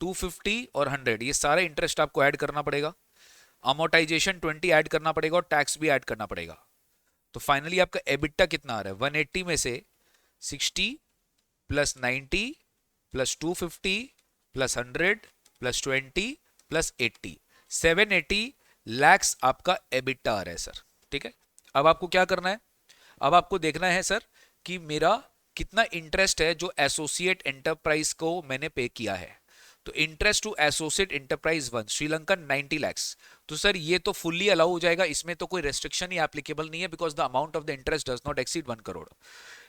Speaker 1: 250 और 100 ये सारे इंटरेस्ट आपको ऐड करना पड़ेगा। अमोटाइजेशन 20 ऐड करना पड़ेगा और टैक्स भी ऐड करना पड़ेगा। तो फाइनली आपका एबिट्टा कितना आ रहा है? 180 में से 60 plus 90 plus 250 plus 100 plus 20 plus 80, 780 lakhs आपका एबिट्टा आ रहा है सर। ठीक है, अब आपको क्या करना है? अब आपको देखना है सर कि मेरा कितना इंटरेस्ट है जो एसोसिएट एंटरप्राइज को मैंने पे किया है। तो interest to associate enterprise 1 Sri Lanka 90 lakhs. तो सर ये तो फुल्ली अलाउ हो जाएगा, इसमें तो कोई रेस्ट्रिक्शन ही एप्लीकेबल नहीं है, because the amount of the interest does not exceed 1 crore.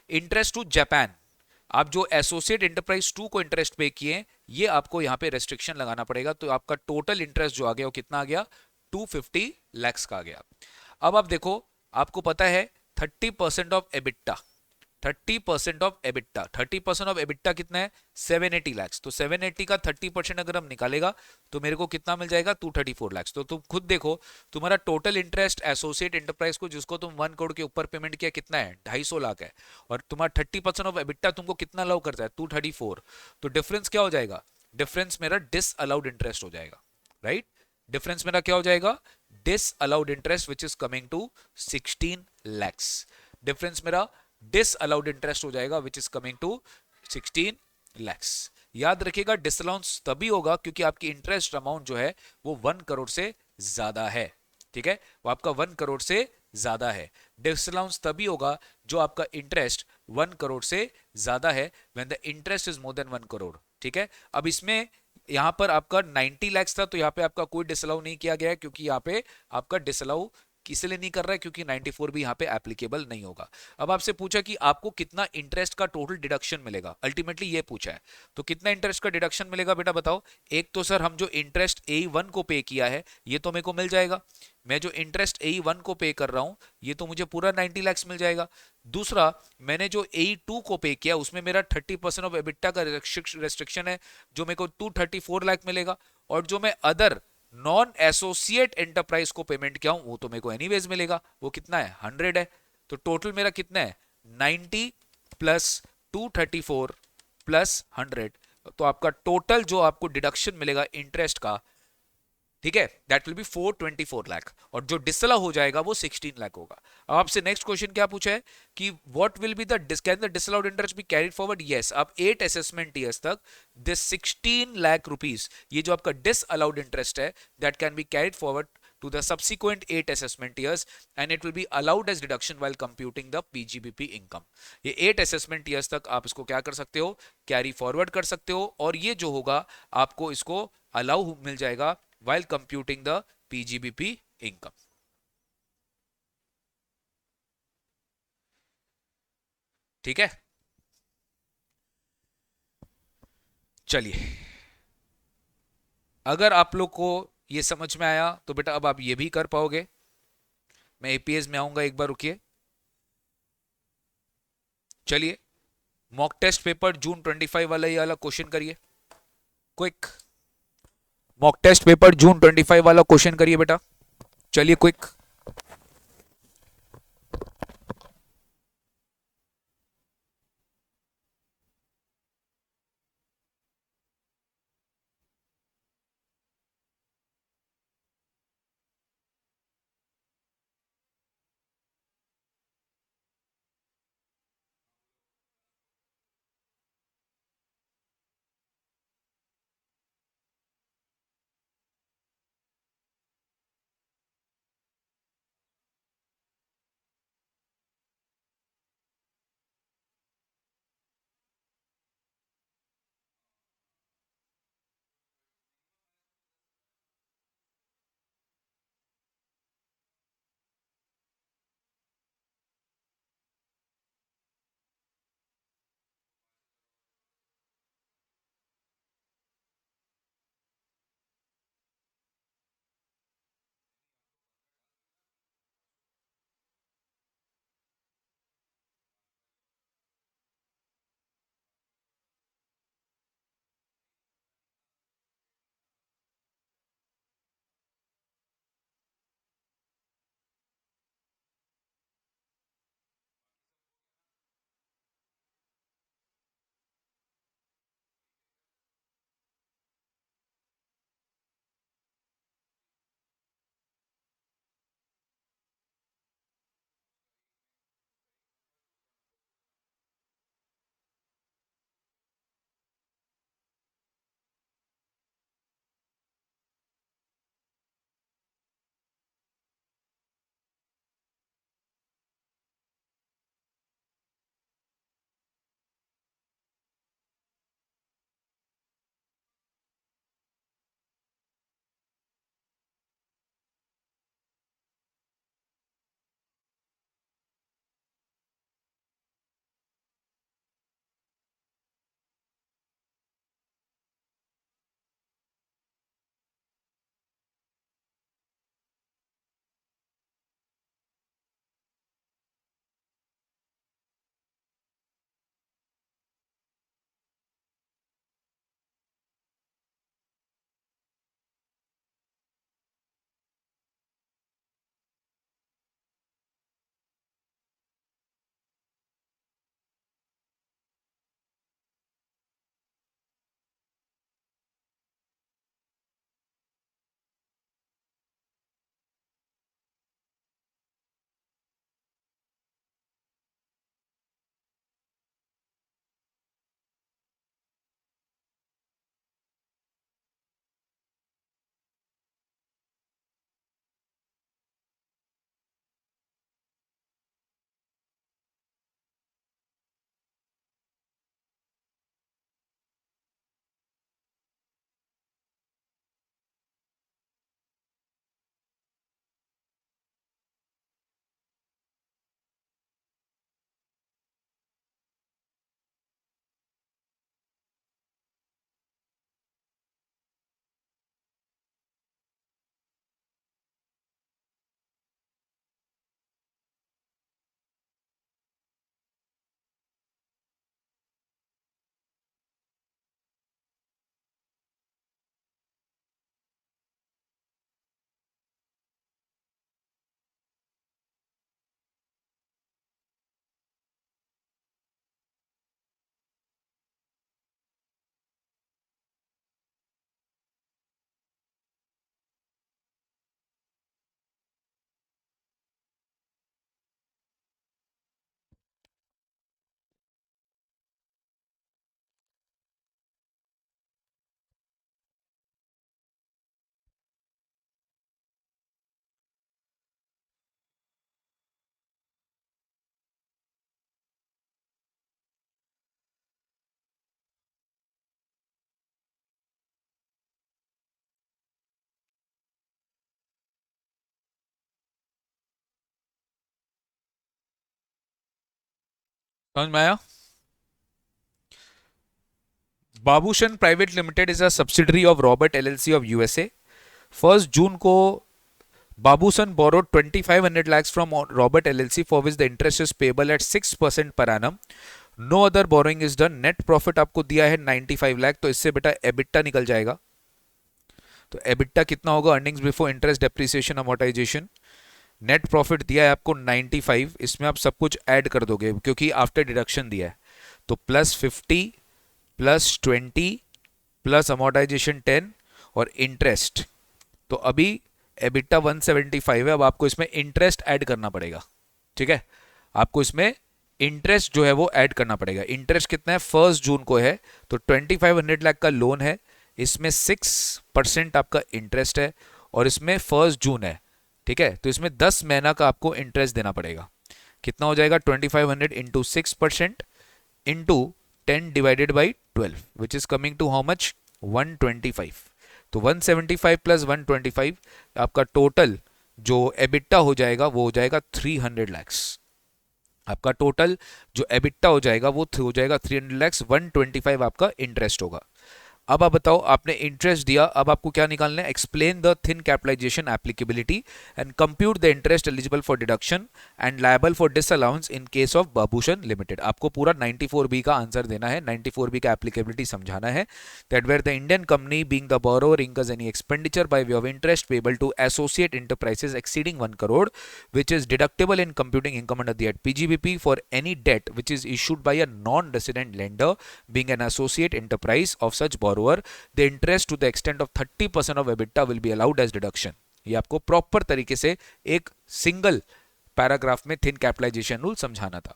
Speaker 1: Interest to Japan, आप जो एसोसिएट एंटरप्राइज 2 को इंटरेस्ट पे किए, ये आपको यहाँ पे रेस्ट्रिक्शन लगाना पड़ेगा। तो आपका टोटल इंटरेस्ट जो आ गया वो कितना आ गया? 250 लैक्स का आ गया। अब आप देखो, आपको पता है 30% of EBITDA, 30% of EBITDA, 30% of EBITDA कितना है 780 लाख, तो 780 का 30% अगर हम निकालेगा तो मेरे को कितना मिल जाएगा 234 लाख। तो तुम खुद देखो तुम्हारा टोटल इंटरेस्ट एसोसिएट एंटरप्राइज को जिसको तुम 1 करोड़ के ऊपर पेमेंट किया कितना है 250 लाख है, और तुम्हारा 30% ऑफ एबिटा तुमको कितना अलाउ करता है 234, तो डिफरेंस क्या हो जाएगा, डिफरेंस मेरा डिस अलाउड इंटरेस्ट हो जाएगा, राइट। डिफरेंस मेरा क्या हो जाएगा, disallowed interest which is coming to 16 lakhs। Difference मेरा डिस अलाउड इंटरेस्ट हो जाएगा which is coming to 16 lakhs। याद रखिएगा डिसअलाउंस तभी होगा क्योंकि आपकी इंटरेस्ट अमाउंट जो है वो 1 करोड़ से ज्यादा है, ठीक है, वो आपका 1 करोड़ से ज्यादा है। डिसअलाउंस तभी होगा जो आपका इंटरेस्ट 1 करोड़ से ज्यादा है, when the interest is more than 1 crore, ठीक है। अब इसमें यहां पर आपका 90 लैक्स था तो यहां पे आपका कोई डिसअलाउ नहीं किया गया है, क्योंकि यहां पे आपका डिसअलाउ इसलिए नहीं कर रहा है क्योंकि 94 भी यहां पे एप्लीकेबल नहीं होगा। अब आपसे पूछा कि आपको कितना इंटरेस्ट का टोटल डिडक्शन मिलेगा, अल्टीमेटली ये पूछा है, तो कितना इंटरेस्ट का डिडक्शन मिलेगा बेटा बताओ। एक तो सर हम जो इंटरेस्ट A1 को पे किया है ये तो मेरे को मिल जाएगा, मैं जो इंटरेस्ट A1 को पे कर रहा हूं ये तो मुझे पूरा 90 लैक्स मिल जाएगा। दूसरा मैंने जो A2 को पे किया उसमें मेरा 30% ऑफ एबिटा का रेस्ट्रिक्शन है जो मेरे को 234 लाख मिलेगा, और जो मैं अदर नॉन एसोसिएट एंटरप्राइज को पेमेंट किया हूं वो तो मेरे को एनीवेज मिलेगा, वो कितना है 100 है। तो टोटल मेरा कितना है 90 प्लस 234 प्लस 100, तो आपका टोटल जो आपको डिडक्शन मिलेगा इंटरेस्ट का, ठीक है, दैट विल बी 424 लाख, और जो डिसअलाउ हो जाएगा वो 16 लाख होगा। अब आपसे नेक्स्ट क्वेश्चन क्या पूछा है कि what will be the can the disallowed interest be carried forward, yes. अब 8 असेसमेंट ईयर्स तक दिस 16 लाख रुपीस ये जो आपका डिसअलाउड इंटरेस्ट है that can be carried forward to the subsequent 8 assessment years and it will be allowed as deduction while computing the PGBP income। ये 8 assessment years तक आप इसको क्या कर सकते हो, कैरी फॉरवर्ड कर सकते हो, और ये जो होगा आपको इसको अलाउ मिल जाएगा while computing the PGBP income। ठीक है, चलिए अगर आप लोग को ये समझ में आया तो बेटा अब आप ये भी कर पाओगे। मैं एपीएस में आऊंगा, एक बार रुकिए। चलिए मॉक टेस्ट पेपर जून 25 वाला ये वाला क्वेश्चन करिए क्विक। मॉक टेस्ट पेपर जून 25 वाला क्वेश्चन करिए बेटा, चलिए क्विक। समझ में आया? Babusan private limited is a subsidiary of Robert LLC of USA. 1 June को Babusan borrowed 2500 lakhs from Robert LLC for which the interest is payable at 6% per annum. No other borrowing is done. Net profit आपको दिया है 95 लाख, तो इससे बेटा EBITDA निकल जाएगा। तो एबिटा कितना होगा? Earnings before interest depreciation amortisation. Net profit दिया है आपको 95, इसमें आप सब कुछ ऐड कर दोगे क्योंकि आफ्टर डिडक्शन दिया है। तो +50 +20 प्लस अमोर्टाइजेशन 10 और इंटरेस्ट। तो अभी एबिटा 175 है, अब आपको इसमें इंटरेस्ट ऐड करना पड़ेगा। ठीक है, आपको इसमें इंटरेस्ट जो है वो ऐड करना पड़ेगा। इंटरेस्ट कितना है? 1 जून को है, तो 2500 लाख का लोन है, इसमें 6% आपका इंटरेस्ट है और इसमें 1 जून है। ठीक है, तो इसमें 10 महीना का आपको इंटरेस्ट देना पड़ेगा। कितना हो जाएगा? 2500 into 6% into 10 divided by 12 which is coming to how much? 125। तो 175 प्लस 125 आपका टोटल जो एबिटा हो जाएगा वो हो जाएगा 300 लैक्स। आपका टोटल जो एबिटा हो जाएगा वो हो जाएगा 300 लैक्स। 125 आपका इंटरेस्ट होगा। अब आप बताओ, आपने इंटरेस्ट दिया, अब आपको क्या निकालना है? Explain the thin capitalisation applicability and compute the interest eligible for deduction and liable for disallowance in case of Babusan limited. आपको पूरा 94B का आंसर देना है, 94B का एप्लीकेबिलिटी समझाना है। That where the Indian company being the borrower incurs any expenditure by way of interest payable to associate enterprises exceeding 1 crore which is deductible in computing income under the Act PGBP for any debt which is issued by a non-resident lender being an associate enterprise of such borrower, the interest to the extent of 30% of EBITDA will be allowed as deduction। ये आपको proper तरीके से एक single paragraph में thin capitalisation rule समझाना था।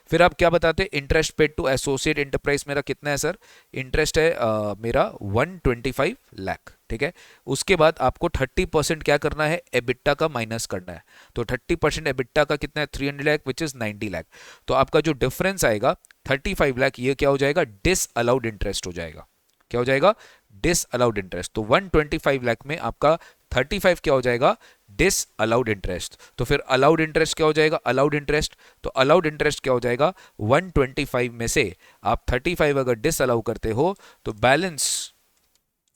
Speaker 1: फिर आप क्या बताते? Interest paid to associate enterprise मेरा कितना है सर? इंटरेस्ट है मेरा 125 लाख। ठीक है, उसके बाद आपको 30% क्या करना है? एबिटा का माइनस करना है। तो 30% एबिटा का कितना है? 300 लाख विच इज 90 लाख। तो आपका जो डिफरेंस आएगा 35 लाख, ये क्या हो जाएगा? डिस अलाउड इंटरेस्ट हो जाएगा। क्या हो जाएगा? Disallowed interest. तो 125 लाख में आपका 35 क्या हो जाएगा? Disallowed interest. तो फिर अलाउड इंटरेस्ट क्या हो जाएगा? Allowed interest. तो अलाउड इंटरेस्ट क्या हो जाएगा? 125 में से आप 35 अगर डिस अलाउ करते हो तो बैलेंस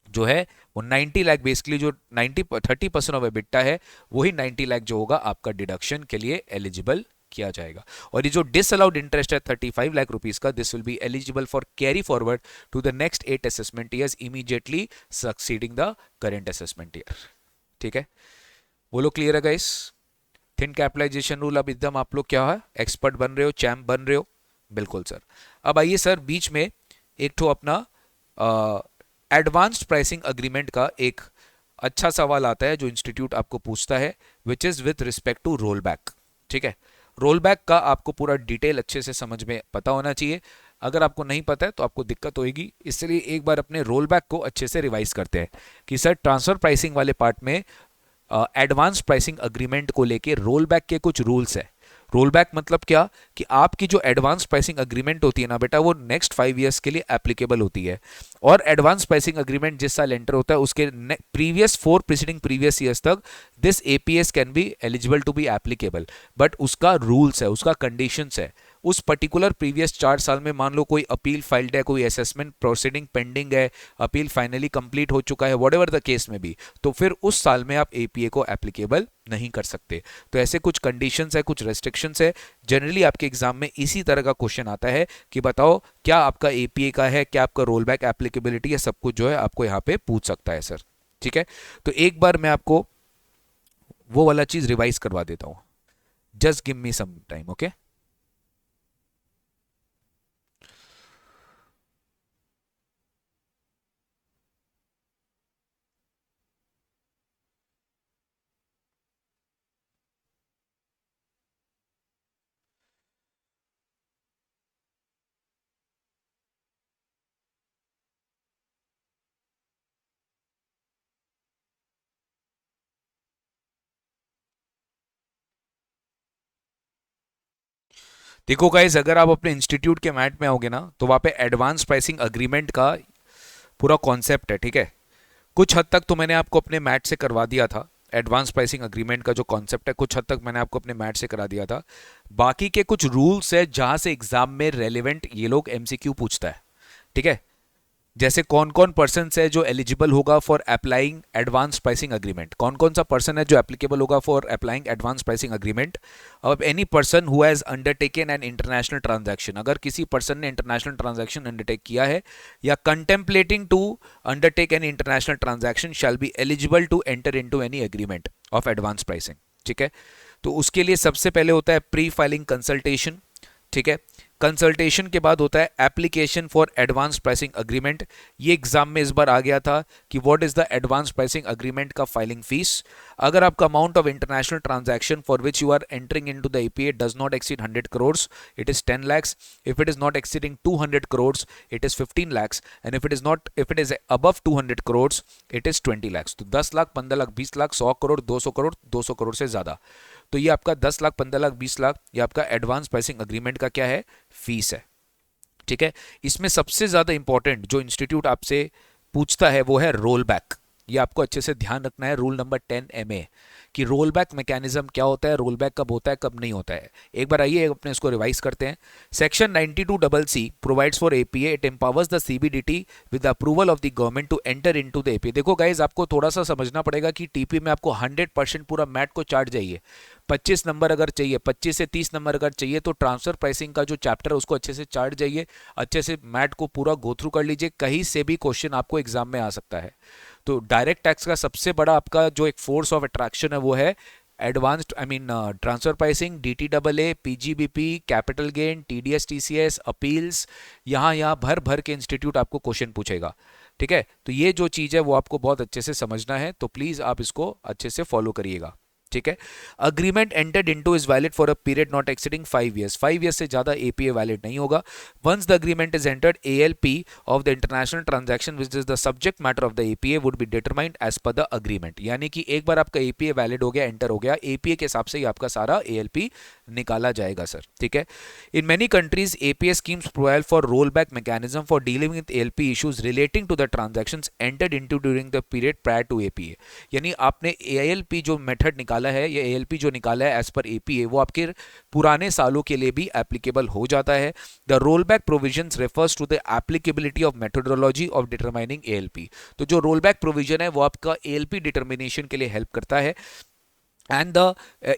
Speaker 1: जो है वो 90 लाख, बेसिकली जो 30% ऑफ एबिटा है वही 90 लाख जो होगा आपका डिडक्शन के लिए एलिजिबल किया जाएगा। और ये जो डिसअलाउड इंटरेस्ट है 35 लाख रुपीस का, this will be eligible for carry forward to the next 8 assessment years immediately succeeding the current assessment year. ठीक है, बोलो क्लियर है गाइस? थिन कैपिटलाइजेशन रूल अब एकदम आप लोग क्या है, एक्सपर्ट बन रहे हो, चैम्प बन रहे हो? बिल्कुल सर। अब आइए सर, बीच में एक तो अपना एडवांस्ड प्राइसिंग अग्रीमेंट का एक अच्छा सवाल आता है जो इंस्टीट्यूट आपको पूछता है, which is with respect to roll back. ठीक है, रोल बैक का आपको पूरा डिटेल अच्छे से समझ में पता होना चाहिए। अगर आपको नहीं पता है तो आपको दिक्कत होगी, इसलिए एक बार अपने रोल बैक को अच्छे से रिवाइज करते हैं कि सर ट्रांसफर प्राइसिंग वाले पार्ट में एडवांस प्राइसिंग अग्रीमेंट को लेके रोल बैक के कुछ रूल्स है। रोल बैक मतलब क्या कि आपकी जो एडवांस प्राइसिंग अग्रीमेंट होती है ना बेटा, वो नेक्स्ट 5 ईयर्स के लिए एप्लीकेबल होती है। और एडवांस प्राइसिंग अग्रीमेंट जिस साल एंटर होता है उसके प्रीवियस 4 प्रीसीडिंग प्रीवियस ईयर्स तक this APS can be eligible to be applicable, but उसका रूल्स है, उसका कंडीशंस है। उस पर्टिकुलर प्रीवियस 4 साल में मान लो कोई अपील फाइल्ड है, कोई असेसमेंट प्रोसीडिंग पेंडिंग है, अपील फाइनली कंप्लीट हो चुका है, व्हाटएवर द केस में भी, तो फिर उस साल में आप एपीए को एप्लीकेबल नहीं कर सकते। तो ऐसे कुछ कंडीशंस है, कुछ रेस्ट्रिक्शंस है। जनरली आपके एग्जाम में इसी तरह का क्वेश्चन आता है कि बताओ क्या आपका एपीए का है, क्या आपका रोल बैक एप्लीकेबिलिटी है, सब कुछ जो है आपको यहाँ पे पूछ सकता है सर। ठीक है, तो एक बार मैं आपको वो वाला चीज रिवाइज करवा देता हूं। Just give me some time, okay. देखो गाइज, अगर आप अपने इंस्टीट्यूट के मैट में आओगे ना तो वहां पे एडवांस प्राइसिंग अग्रीमेंट का पूरा कॉन्सेप्ट है। ठीक है, कुछ हद तक तो मैंने आपको अपने मैट से करवा दिया था। एडवांस प्राइसिंग अग्रीमेंट का जो कॉन्सेप्ट है, कुछ हद तक मैंने आपको अपने मैथ से करा दिया था। बाकी के कुछ रूल्स है जहां से एग्जाम में रेलिवेंट ये लोग एमसीक्यू पूछता है, ठीक है। जैसे कौन कौन पर्सन है जो एलिजिबल होगा for applying advance pricing agreement, कौन कौन सा पर्सन है जो एप्लीकेबल होगा for applying advance pricing agreement. अब any person who has undertaken an international transaction, अगर किसी पर्सन ने इंटरनेशनल ट्रांजैक्शन अंडरटेक किया है या contemplating to undertake an international transaction shall be eligible to enter into any agreement of advance pricing, ठीक है। तो उसके लिए सबसे पहले होता है प्री फाइलिंग कंसल्टेशन, ठीक है। कंसल्टेशन के बाद होता है application for advance pricing agreement. ये एग्जाम में इस बार आ गया था कि what is the advance pricing agreement का फाइलिंग फीस। अगर आपका amount of international transaction for which you are entering into the APA does not exceed 100 crores, it is 10 lakhs. If it is not exceeding 200 crores, it is 15 lakhs. And if it is above 200 crores, it is 20 lakhs. तो 10 लाख, 15 लाख, 20 लाख, 100 करोड़, 200 करोड़, 200 करोड़ से ज्यादा, तो ये आपका 10 लाख, 15 लाख, 20 लाख, ये आपका advance pricing agreement का क्या है, फीस है, ठीक है। इसमें सबसे ज्यादा इंपॉर्टेंट जो इंस्टीट्यूट आपसे पूछता है वो है रोल बैक। ये आपको अच्छे से ध्यान रखना है, रूल नंबर 10 MA कि रोल बैक मैकेनिज्म क्या होता है, रोल बैक कब होता है, कब नहीं होता है। एक बार आइए अपने इसको रिवाइज करते हैं। Section 92CC provides for APA, it empowers the CBDT with approval of the government to enter into the APA. देखो गाइज, आपको थोड़ा सा समझना पड़ेगा कि टीपी में आपको 100% पूरा मैट को चार्ट चाहिए। 25 नंबर अगर चाहिए, 25 से 30 नंबर अगर चाहिए, तो ट्रांसफर प्राइसिंग का जो चैप्टर है उसको अच्छे से चार्ट जाइए, अच्छे से मैट को पूरा गो थ्रू कर लीजिए, कहीं से भी क्वेश्चन आपको एग्जाम में आ सकता है। तो डायरेक्ट टैक्स का सबसे बड़ा आपका जो एक फोर्स ऑफ अट्रैक्शन है वो है advanced transfer pricing, DTAA, PGBP, capital gain, TDS, TCS, appeals, यहाँ भर भर के इंस्टीट्यूट आपको क्वेश्चन पूछेगा, ठीक है। तो ये जो चीज़ है वो आपको बहुत अच्छे से समझना है, तो प्लीज़ आप इसको अच्छे से फॉलो करिएगा, ठीक है। Agreement entered into is valid for a period not exceeding 5 years। 5 years से ज्यादा एपीए वैलिड नहीं होगा। Once the agreement is entered, ALP of the international transaction which is the subject matter of the APA would be determined as per the agreement. यानी कि एक बार आपका APA valid हो गया, एंटर हो गया, एपीए के हिसाब से ही आपका सारा एएलपी निकाला जाएगा सर, ठीक है। In many countries APA schemes provide for roll back mechanism for dealing with ALP issues relating to the transactions entered into during the period prior to APA. यानी आपने एएलपी जो मेथड निकाला है, ये एएलपी जो निकाला है एज पर एपीए, वो आपके पुराने सालों के लिए भी एप्लीकेबल हो जाता है। The roll back provisions refers to the applicability of methodology of determining ALP. तो जो रोल बैक प्रोविजन है वो आपका एएलपी डिटर्मिनेशन के लिए हेल्प करता है। And the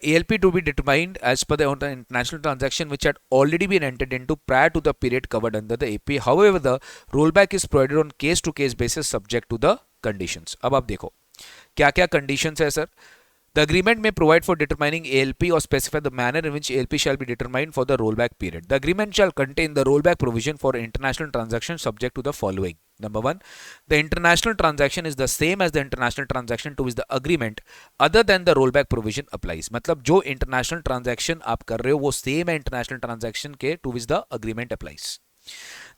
Speaker 1: ALP to be determined as per the international transaction which had already been entered into prior to the period covered under the APA. However, the rollback is provided on case-to-case basis subject to the conditions. अब आप देखो क्या क्या conditions है sir. The agreement may provide for determining ALP or specify the manner in which ALP shall be determined for the rollback period. The agreement shall contain the rollback provision for international transactions subject to the following. Number 1, the international transaction is the same as the international transaction to which the agreement other than the rollback provision applies. मतलब जो international transaction आप कर रहे हो वो same है international transaction के to which the agreement applies.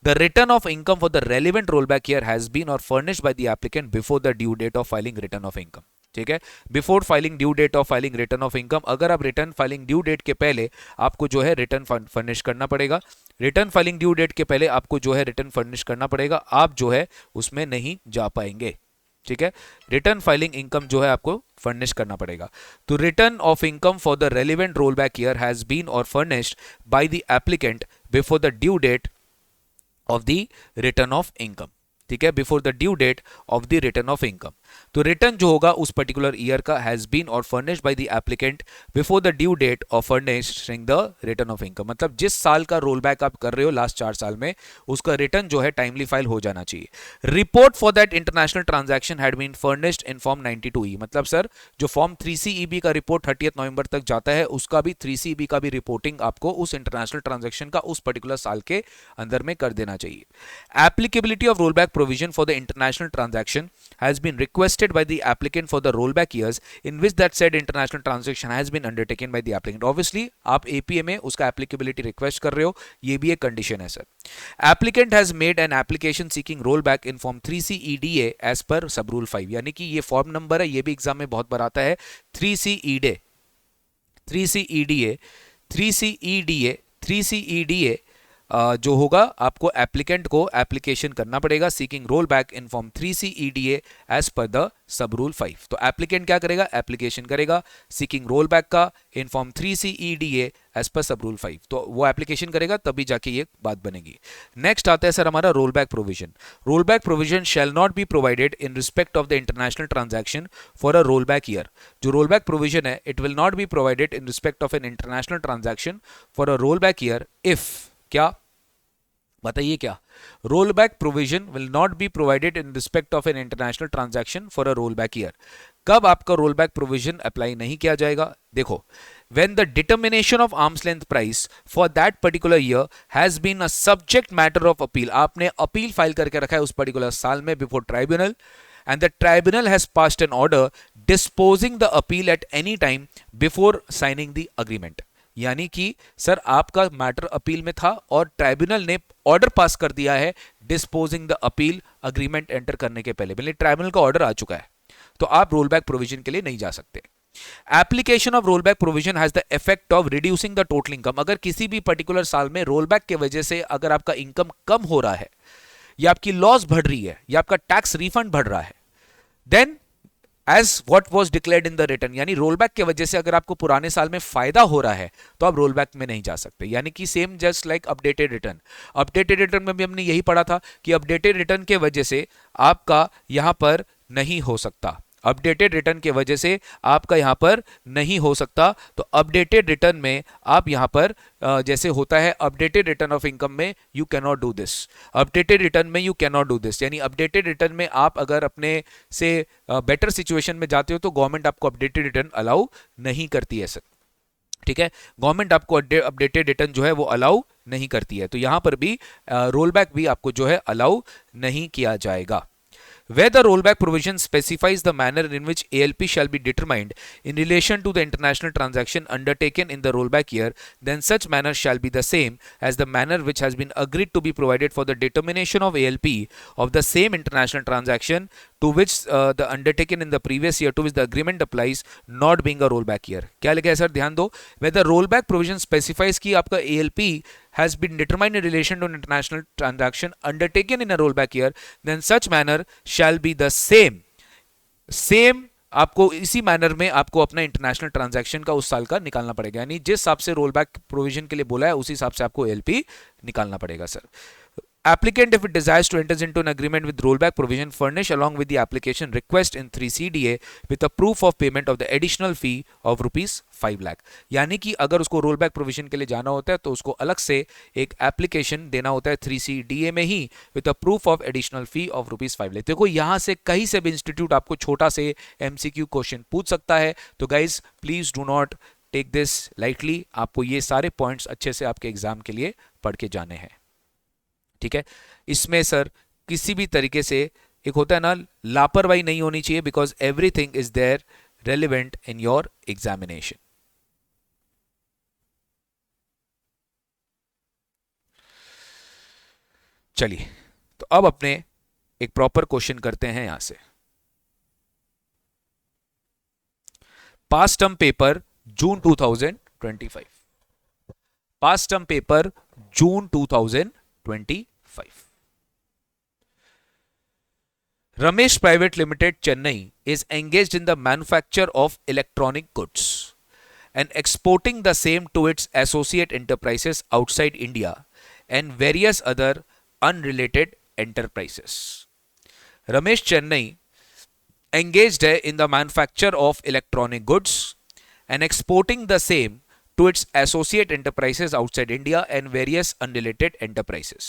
Speaker 1: The return of income for the relevant rollback year has been or furnished by the applicant before the due date of filing return of income. ठीक है, before filing due date of filing return of income. अगर आप return filing due date के पहले आपको जो है return furnish करना पड़ेगा, रिटर्न फाइलिंग ड्यू डेट के पहले आपको जो है रिटर्न फर्निश करना पड़ेगा, आप जो है उसमें नहीं जा पाएंगे, ठीक है। रिटर्न फाइलिंग इनकम जो है आपको फर्निश करना पड़ेगा। तो return of income for the relevant roll back year has been और furnished by the applicant before the due date of the return of income, ठीक है, before the due date of the return of income. तो return जो होगा उस particular year का has been और furnished by the applicant before the due date of furnishing the return of income. मतलब जिस साल का रोल बैक आप कर रहे हो लास्ट 4 साल में, उसका रिटर्न जो है टाइमली फाइल हो जाना चाहिए। Report for that international transaction had been furnished in form 92E। मतलब सर जो फॉर्म 3CEB का रिपोर्ट 30 नवंबर तक जाता है, उसका भी 3CEB का भी रिपोर्टिंग आपको उस इंटरनेशनल ट्रांजैक्शन का उस पर्टिकुलर साल के अंदर में कर देना चाहिए। Applicability of roll back provision for the international transaction has been requested by the applicant for the rollback years in which that said international transaction has been undertaken by the applicant. Obviously आप APA में उसका applicability request कर रहे हो, ये भी एक condition है sir. Applicant has made an application seeking rollback in form 3CEDA as per sub rule 5। यानी कि ये फॉर्म नंबर है, ये भी एग्जाम में बहुत बार आता है, 3CEDA जो होगा आपको एप्लीकेंट को एप्लीकेशन करना पड़ेगा seeking roll back in form 3C EDA as per the sub rule 5। तो एप्लीकेंट क्या करेगा, एप्लीकेशन करेगा सीकिंग रोल बैक का इन फॉर्म 3C EDA एज पर सब रूल 5। तो वो एप्लीकेशन करेगा तभी जाके ये बात बनेगी। नेक्स्ट आता है सर हमारा role back provision. Role back provision shall not be provided in respect of the international transaction for a role back year. जो रोल बैक प्रोविजन है it will not be provided in respect of N international transaction for a role back year if, क्या बताइए क्या, role back provision will not be provided in respect of N international transaction for a role back year. कब आपका role back provision apply नहीं किया जाएगा, देखो, when the determination of arm's length price for that particular year has been a subject matter of appeal, आपने appeal file करके रखा है उस पर्टिकुलर साल में before tribunal, and the tribunal has passed an order disposing the appeal at any time before signing the agreement। यानी कि sir आपका मैटर अपील में था और ट्राइब्यूनल ने ऑर्डर पास कर दिया है disposing the appeal agreement enter करने के पहले, मतलब ट्राइब्यूनल का ऑर्डर आ चुका है, तो आप रोल बैक प्रोविजन के लिए नहीं जा सकते। Application of role back provision has the effect of reducing the total income. अगर किसी भी पर्टिकुलर साल में रोल बैक के वजह से अगर आपका इनकम कम हो रहा है या आपकी लॉस बढ़ रही है या आपका टैक्स रिफंड बढ़ रहा है, then as what was declared in the return, यानी रोल बैक के वजह से अगर आपको पुराने साल में फायदा हो रहा है तो आप रोल बैक में नहीं जा सकते। यानी कि same just like updated return, updated return में भी हमने यही पढ़ा था कि अपडेटेड रिटर्न के वजह से आपका यहां पर नहीं हो सकता, अपडेटेड रिटर्न के वजह से आपका यहां पर नहीं हो सकता। तो अपडेटेड रिटर्न में आप यहां पर जैसे होता है अपडेटेड रिटर्न ऑफ इनकम में you can not do this, updated return में you can not do this, यानी अपडेटेड रिटर्न में आप अगर अपने से बेटर सिचुएशन में जाते हो तो गवर्नमेंट आपको अपडेटेड रिटर्न अलाउ नहीं करती है सर, ठीक है, गवर्नमेंट आपको अपडेटेड रिटर्न जो है वो अलाउ नहीं करती है। तो यहां पर भी रोल बैक भी आपको जो है अलाउ नहीं किया जाएगा। Where the rollback provision specifies the manner in which ALP shall be determined in relation to the international transaction undertaken in the rollback year, then such manner shall be the same as the manner which has been agreed to be provided for the determination of ALP of the same international transaction to which the undertaken in the previous year to which the agreement applies, not being a rollback year। क्या लिखा है sir, ध्यान दो, where the rollback provision specifies कि आपका ALP has been determined in relation to an international transaction undertaken in a rollback year, then such manner shall be the same आपको इसी manner में आपको अपना इंटरनेशनल ट्रांजैक्शन का उस साल का निकालना पड़ेगा, यानी जिस हिसाब से रोल बैक प्रोविजन के लिए बोला है उसी हिसाब से आपको एलपी निकालना पड़ेगा sir. Applicant, if it desires to enter into an agreement with rollback provision, furnish along with the application request in 3CDA with a proof of payment of the additional fee of rupees 5 lakh। यानी कि अगर उसको rollback provision के लिए जाना होता है तो उसको अलग से एक एप्लीकेशन देना होता है 3CDA में ही with a proof of additional fee of rupees 5 lakh. देखो यहाँ से कहीं से भी इंस्टीट्यूट आपको छोटा से MCQ क्वेश्चन पूछ सकता है, तो guys please do not take this lightly, आपको ये सारे पॉइंट्स अच्छे से आपके एग्जाम के लिए पढ़ के जाने हैं, ठीक है। इसमें सर किसी भी तरीके से एक होता है ना लापरवाही नहीं होनी चाहिए, because everything is there relevant in your examination. चलिए तो अब अपने एक प्रॉपर क्वेश्चन करते हैं यहां से। Past term paper June 2025, past term paper June 2025। Ramesh Private Limited, Chennai is engaged in the manufacture of electronic goods and exporting the same to its associate enterprises outside India and various other unrelated enterprises। Ramesh Chennai engaged in the manufacture of electronic goods and exporting the same to its associate enterprises outside India and various unrelated enterprises।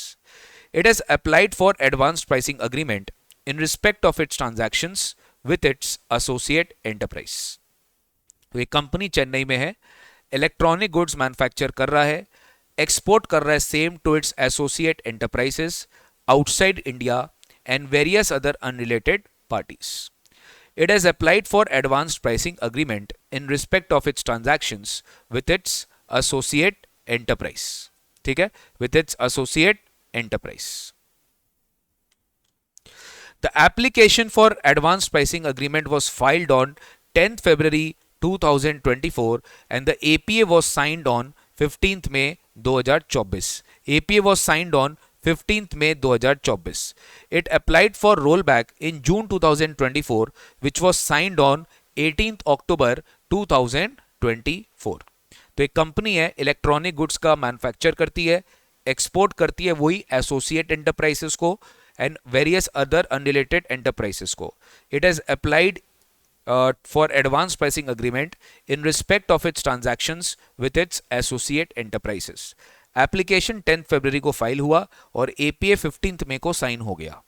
Speaker 1: It has applied for advanced pricing agreement in respect of its transactions with its associate enterprise। तो ये company Chennai में है, electronic goods manufacture कर रहा है, export कर रहा है same to its associate enterprises outside India and various other unrelated parties. It has applied for advanced pricing agreement in respect of its transactions with its associate enterprise, ठीक है, with its associate enterprise। The application for advanced pricing agreement was filed on 10th February 2024 and the APA was signed on 15th May 2024। APA was signed on 15th May 2024. It applied for rollback in June 2024, which was signed on 18th October 2024. तो एक company है, electronic goods का manufacture करती है, export करती है वही associate enterprises को and various other unrelated enterprises को. It has applied for advance pricing agreement in respect of its transactions with its associate enterprises. Application 10 फरवरी को फाइल हुआ और APA 15 मई को साइन हो गया.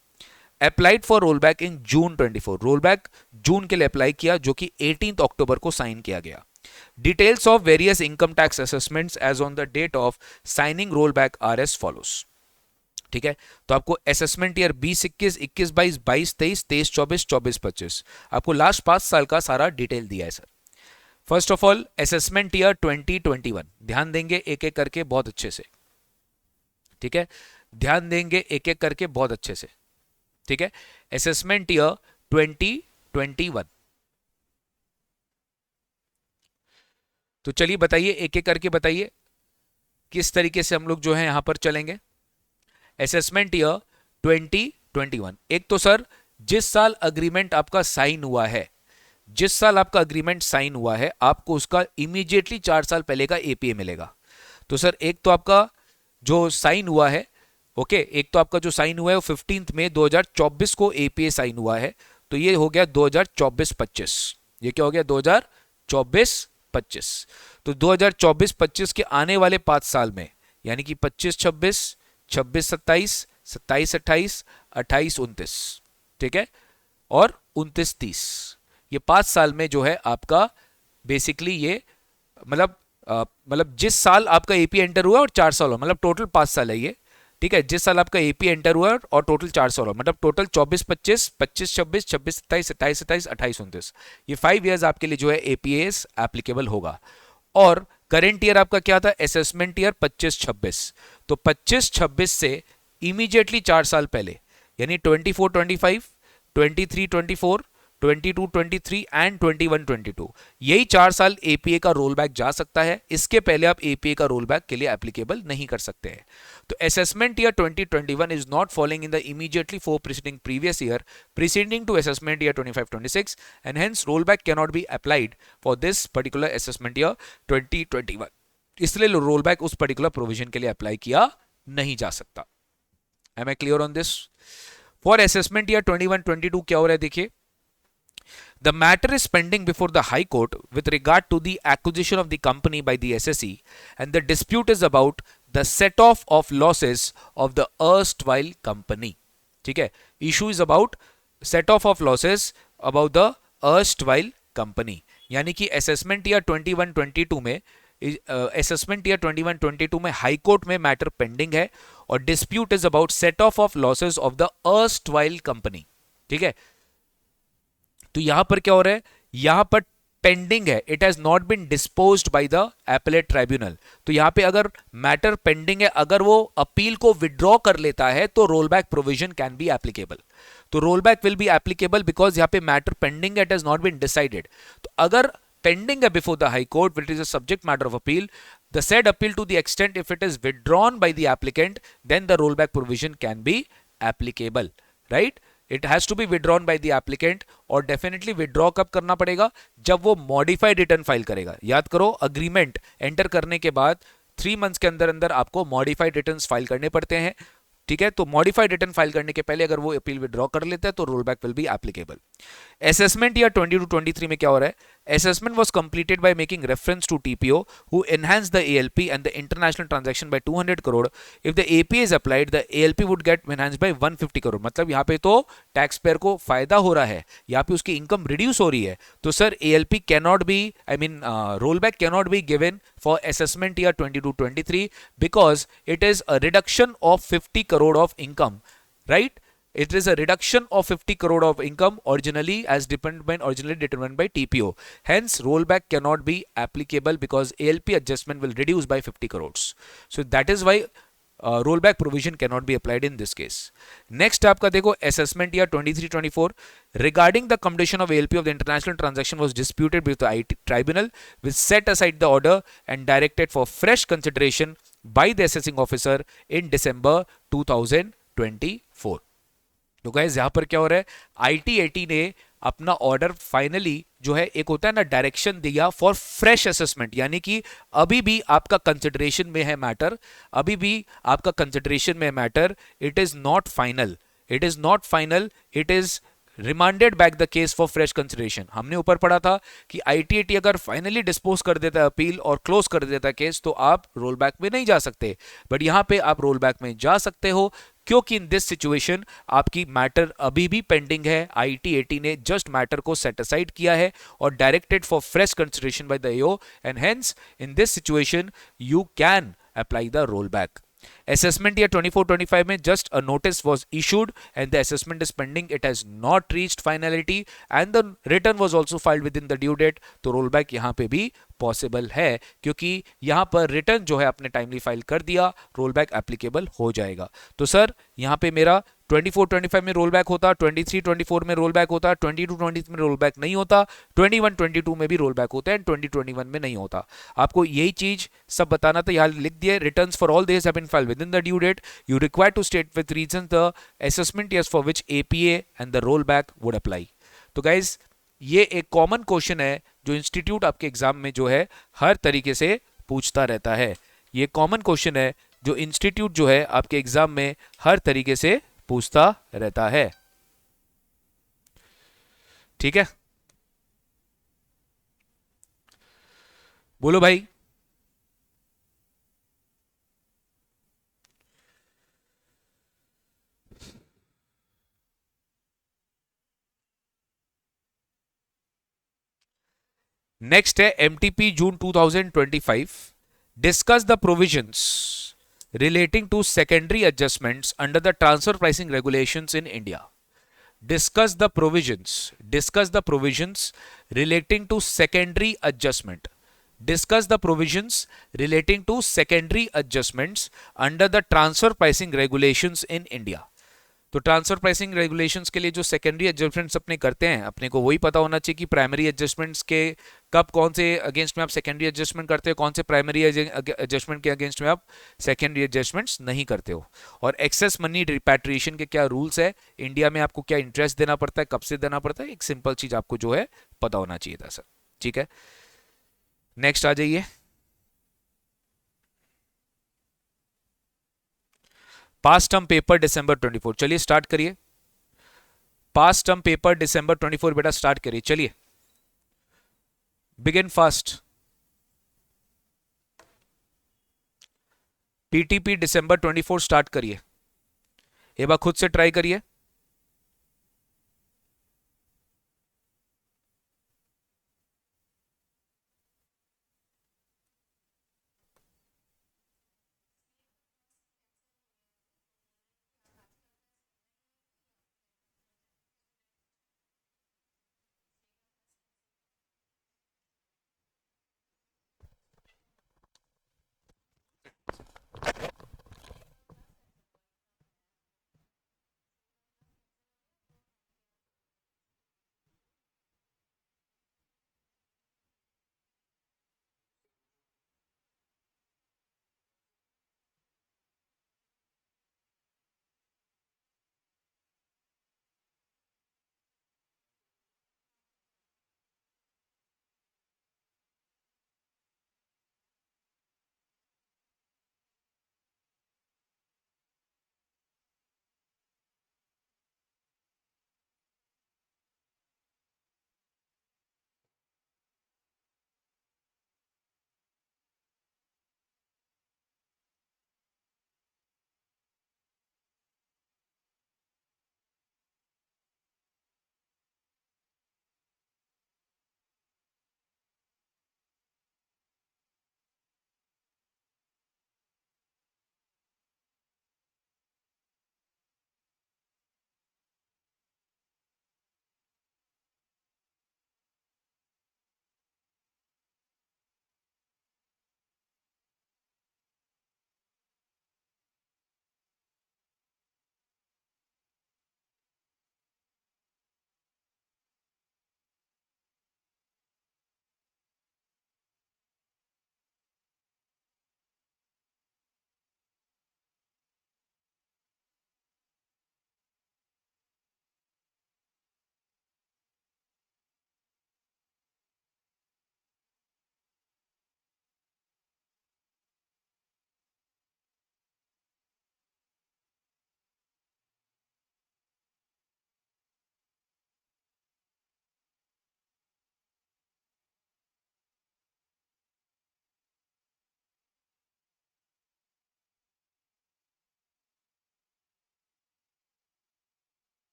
Speaker 1: Applied for rollback in June 24. Rollback June के लिए apply किया जो कि 18 अक्टूबर को साइन किया गया. Details of various income tax assessments as on the date of signing rollback are as follows. ठीक है, तो आपको असेसमेंट ईयर 20-21, 21-22, 22-23, 23-24, 24-25 आपको लास्ट 5 साल का सारा डिटेल दिया है sir. First of all assessment year 2021 ध्यान देंगे एक एक करके बहुत अच्छे से. ठीक है, ध्यान देंगे एक एक करके बहुत अच्छे से. ठीक है, असेसमेंट ईयर 2021. तो चलिए बताइए एक एक करके बताइए किस तरीके से हम लोग जो है यहां पर चलेंगे. Assessment year 2021. एक तो सर जिस साल अग्रीमेंट आपका साइन हुआ है, जिस साल आपका अग्रीमेंट साइन हुआ है आपको उसका इमीडिएटली 4 साल पहले का APA मिलेगा. तो सर एक तो आपका जो साइन हुआ है, ओके, एक तो आपका जो साइन हुआ है वो 15 मई 2024 को APA साइन हुआ है. तो ये हो गया 2024-25. ये क्या हो गया 2024-25. तो 2024-25 के आने वाले 5 साल में यानी कि 25-26, 26-27, 27-28, 28-29, ठीक है, और 29-30, ये 5 साल में जो है आपका बेसिकली ये मतलब जिस साल आपका APA एंटर हुआ और 4 साल हो, मतलब टोटल 5 साल है ये. ठीक है, जिस साल आपका APA एंटर हुआ और टोटल 4 साल हो, मतलब टोटल 24-25, 25-26, 26-27, 27-28, 28-29, ये 5 इयर्स आपके लिए जो है APA एप्लीकेबल होगा. और करेंट ईयर आपका क्या था, असेसमेंट ईयर 25-26. तो 25-26 से इमीडिएटली 4 साल पहले यानी 24-25, 23-24, 22-23 एंड 21-22, यही 4 साल APA का रोल बैक जा सकता है. इसके पहले आप APA का रोल बैक के लिए एप्लीकेबल नहीं कर सकते हैं. तो assessment year 2021 is not following in the immediately four preceding previous year preceding to assessment year 25-26 and hence roll back can not be applied for this particular assessment year 2021. इसलिए roll back उस particular provision के लिए apply किया नहीं जा सकता. Am I clear on this? For assessment year 21-22 क्या हो रहा है देखिए. The matter is pending before the High Court with regard to the acquisition of the company by the SSE, and the dispute is about the set-off of losses of the erstwhile company. ठीक है, issue is about set-off of losses about the erstwhile company. यानी कि assessment year 21-22 में assessment year 21-22 में high court में matter pending है और dispute is about set of losses of the erstwhile company. ठीक है, तो यहां पर क्या हो रहा है, यहां पर पेंडिंग है, it has not been disposed by the appellate tribunal. तो यहां पे अगर मैटर पेंडिंग है, अगर वो अपील को विड्रॉ कर लेता है तो roll back provision can be applicable. तो roll back will be applicable because यहां पे मैटर पेंडिंग है, it has not been decided. तो अगर pending before the High Court, which is a subject matter of appeal, the said appeal to the extent if it is withdrawn by the applicant, then the rollback provision can be applicable, right? It has to be withdrawn by the applicant. और definitely withdraw कब करना पड़ेगा, जब वो modified return file करेगा. याद करो, agreement enter करने के बाद 3 months के अंदर अंदर आपको modified returns file करने पड़ते हैं. ठीक है, तो मॉडिफाइड रिटर्न फाइल करने के पहले अगर वो अपील विड्रॉ कर लेता है तो roll back will be applicable. Assessment year 22-23 में क्या हो रहा है, assessment was completed by making reference to TPO who enhance the ALP and the international transaction by 200 crore. If the APA is applied the ALP would get enhanced by 150 crore. मतलब यहाँ पे तो tax payer को फायदा हो रहा है, यहाँ पे उसकी इनकम रिड्यूस हो रही है. तो sir ALP can not B, I mean role back can not be given for assessment year 22-23 because it is a reduction of 50 crore of income, right? It is a reduction of 50 crore of income originally determined by TPO. Hence rollback cannot be applicable because ALP adjustment will reduce by 50 crores. So that is why rollback provision cannot be applied in this case. Next आपका देखो assessment year 23-24 regarding the completion of ALP of the international transaction was disputed with the IT tribunal which set aside the order and directed for fresh consideration by the assessing officer in December 2024. तो guys यहां पर क्या हो रहा है, ITAT ने अपना order finally जो है, एक होता है ना डायरेक्शन दिया फॉर फ्रेश असेसमेंट, यानी कि अभी भी आपका कंसिडरेशन में है मैटर, अभी भी आपका कंसिडरेशन में matter, it is not final, it is not final, it is remanded back the case for fresh consideration. हमने ऊपर पढ़ा था कि आईटीएटी अगर फाइनली डिस्पोज कर देता है अपील और क्लोज कर देता है केस, तो आप रोल बैक में नहीं जा सकते, बट यहां पे आप रोल बैक में जा सकते हो, क्योंकि इन दिस सिचुएशन आपकी मैटर अभी भी पेंडिंग है। आईटीएटी ने जस्ट मैटर को सेट असाइड किया है और directed for fresh consideration by the AO, and hence in this situation you can apply the roll back. Assessment year 24-25 में just a notice was issued and the assessment is pending. It has not reached finality and the return was also filed within the due date. तो roll back यहाँ पे भी possible है, क्योंकि यहाँ पर return जो है आपने टाइमली फाइल कर दिया, रोल बैक एप्लीकेबल हो जाएगा। तो सर यहाँ पे मेरा 24-25 में रोल बैक होता, 23-24 में रोल बैक होता, 22-23 में रोल बैक नहीं होता, 21-22 में भी रोल बैक होता है, 20-21 में नहीं होता। आपको यही चीज सब बताना था, यहाँ लिख दिए, returns for all this have been filed within the due date, you require to state with reason the assessment years for which APA and the roll back would apply. तो गाइज ये एक common question है जो institute आपके exam में जो है हर तरीके से पूछता रहता है, ये कॉमन क्वेश्चन है जो इंस्टीट्यूट जो है आपके एग्जाम में हर तरीके से पूछता रहता है। ठीक है, बोलो भाई। नेक्स्ट है MTP June 2025, discuss the provisions relating to secondary adjustments under the transfer pricing regulations in India. Discuss the provisions relating to secondary adjustment. Discuss the provisions relating to secondary adjustments under the transfer pricing regulations in India. तो transfer pricing regulations के लिए जो secondary adjustments अपने करते हैं, अपने को वही पता होना चाहिए कि प्राइमरी एडजस्टमेंट्स के कब कौन से अगेंस्ट में आप सेकेंडरी एडजस्टमेंट करते हो, कौन से प्राइमरी एडजस्टमेंट के अगेंस्ट में आप सेकेंडरी एडजस्टमेंट्स नहीं करते हो, और एक्सेस मनी रिपैट्रिएशन के क्या रूल्स है, इंडिया में आपको क्या इंटरेस्ट देना पड़ता है, कब से देना पड़ता है, एक सिंपल चीज आपको जो है पता होना चाहिए था सर। ठीक है, नेक्स्ट आ जाइए। पास्ट टर्म पेपर दिसंबर 24, चलिए स्टार्ट करिए। पास्ट टर्म पेपर दिसंबर 24 बेटा स्टार्ट करिए, चलिए बिगिन फास्ट। पीटीपी दिसंबर 24 स्टार्ट करिए, एक बार खुद से ट्राई करिए।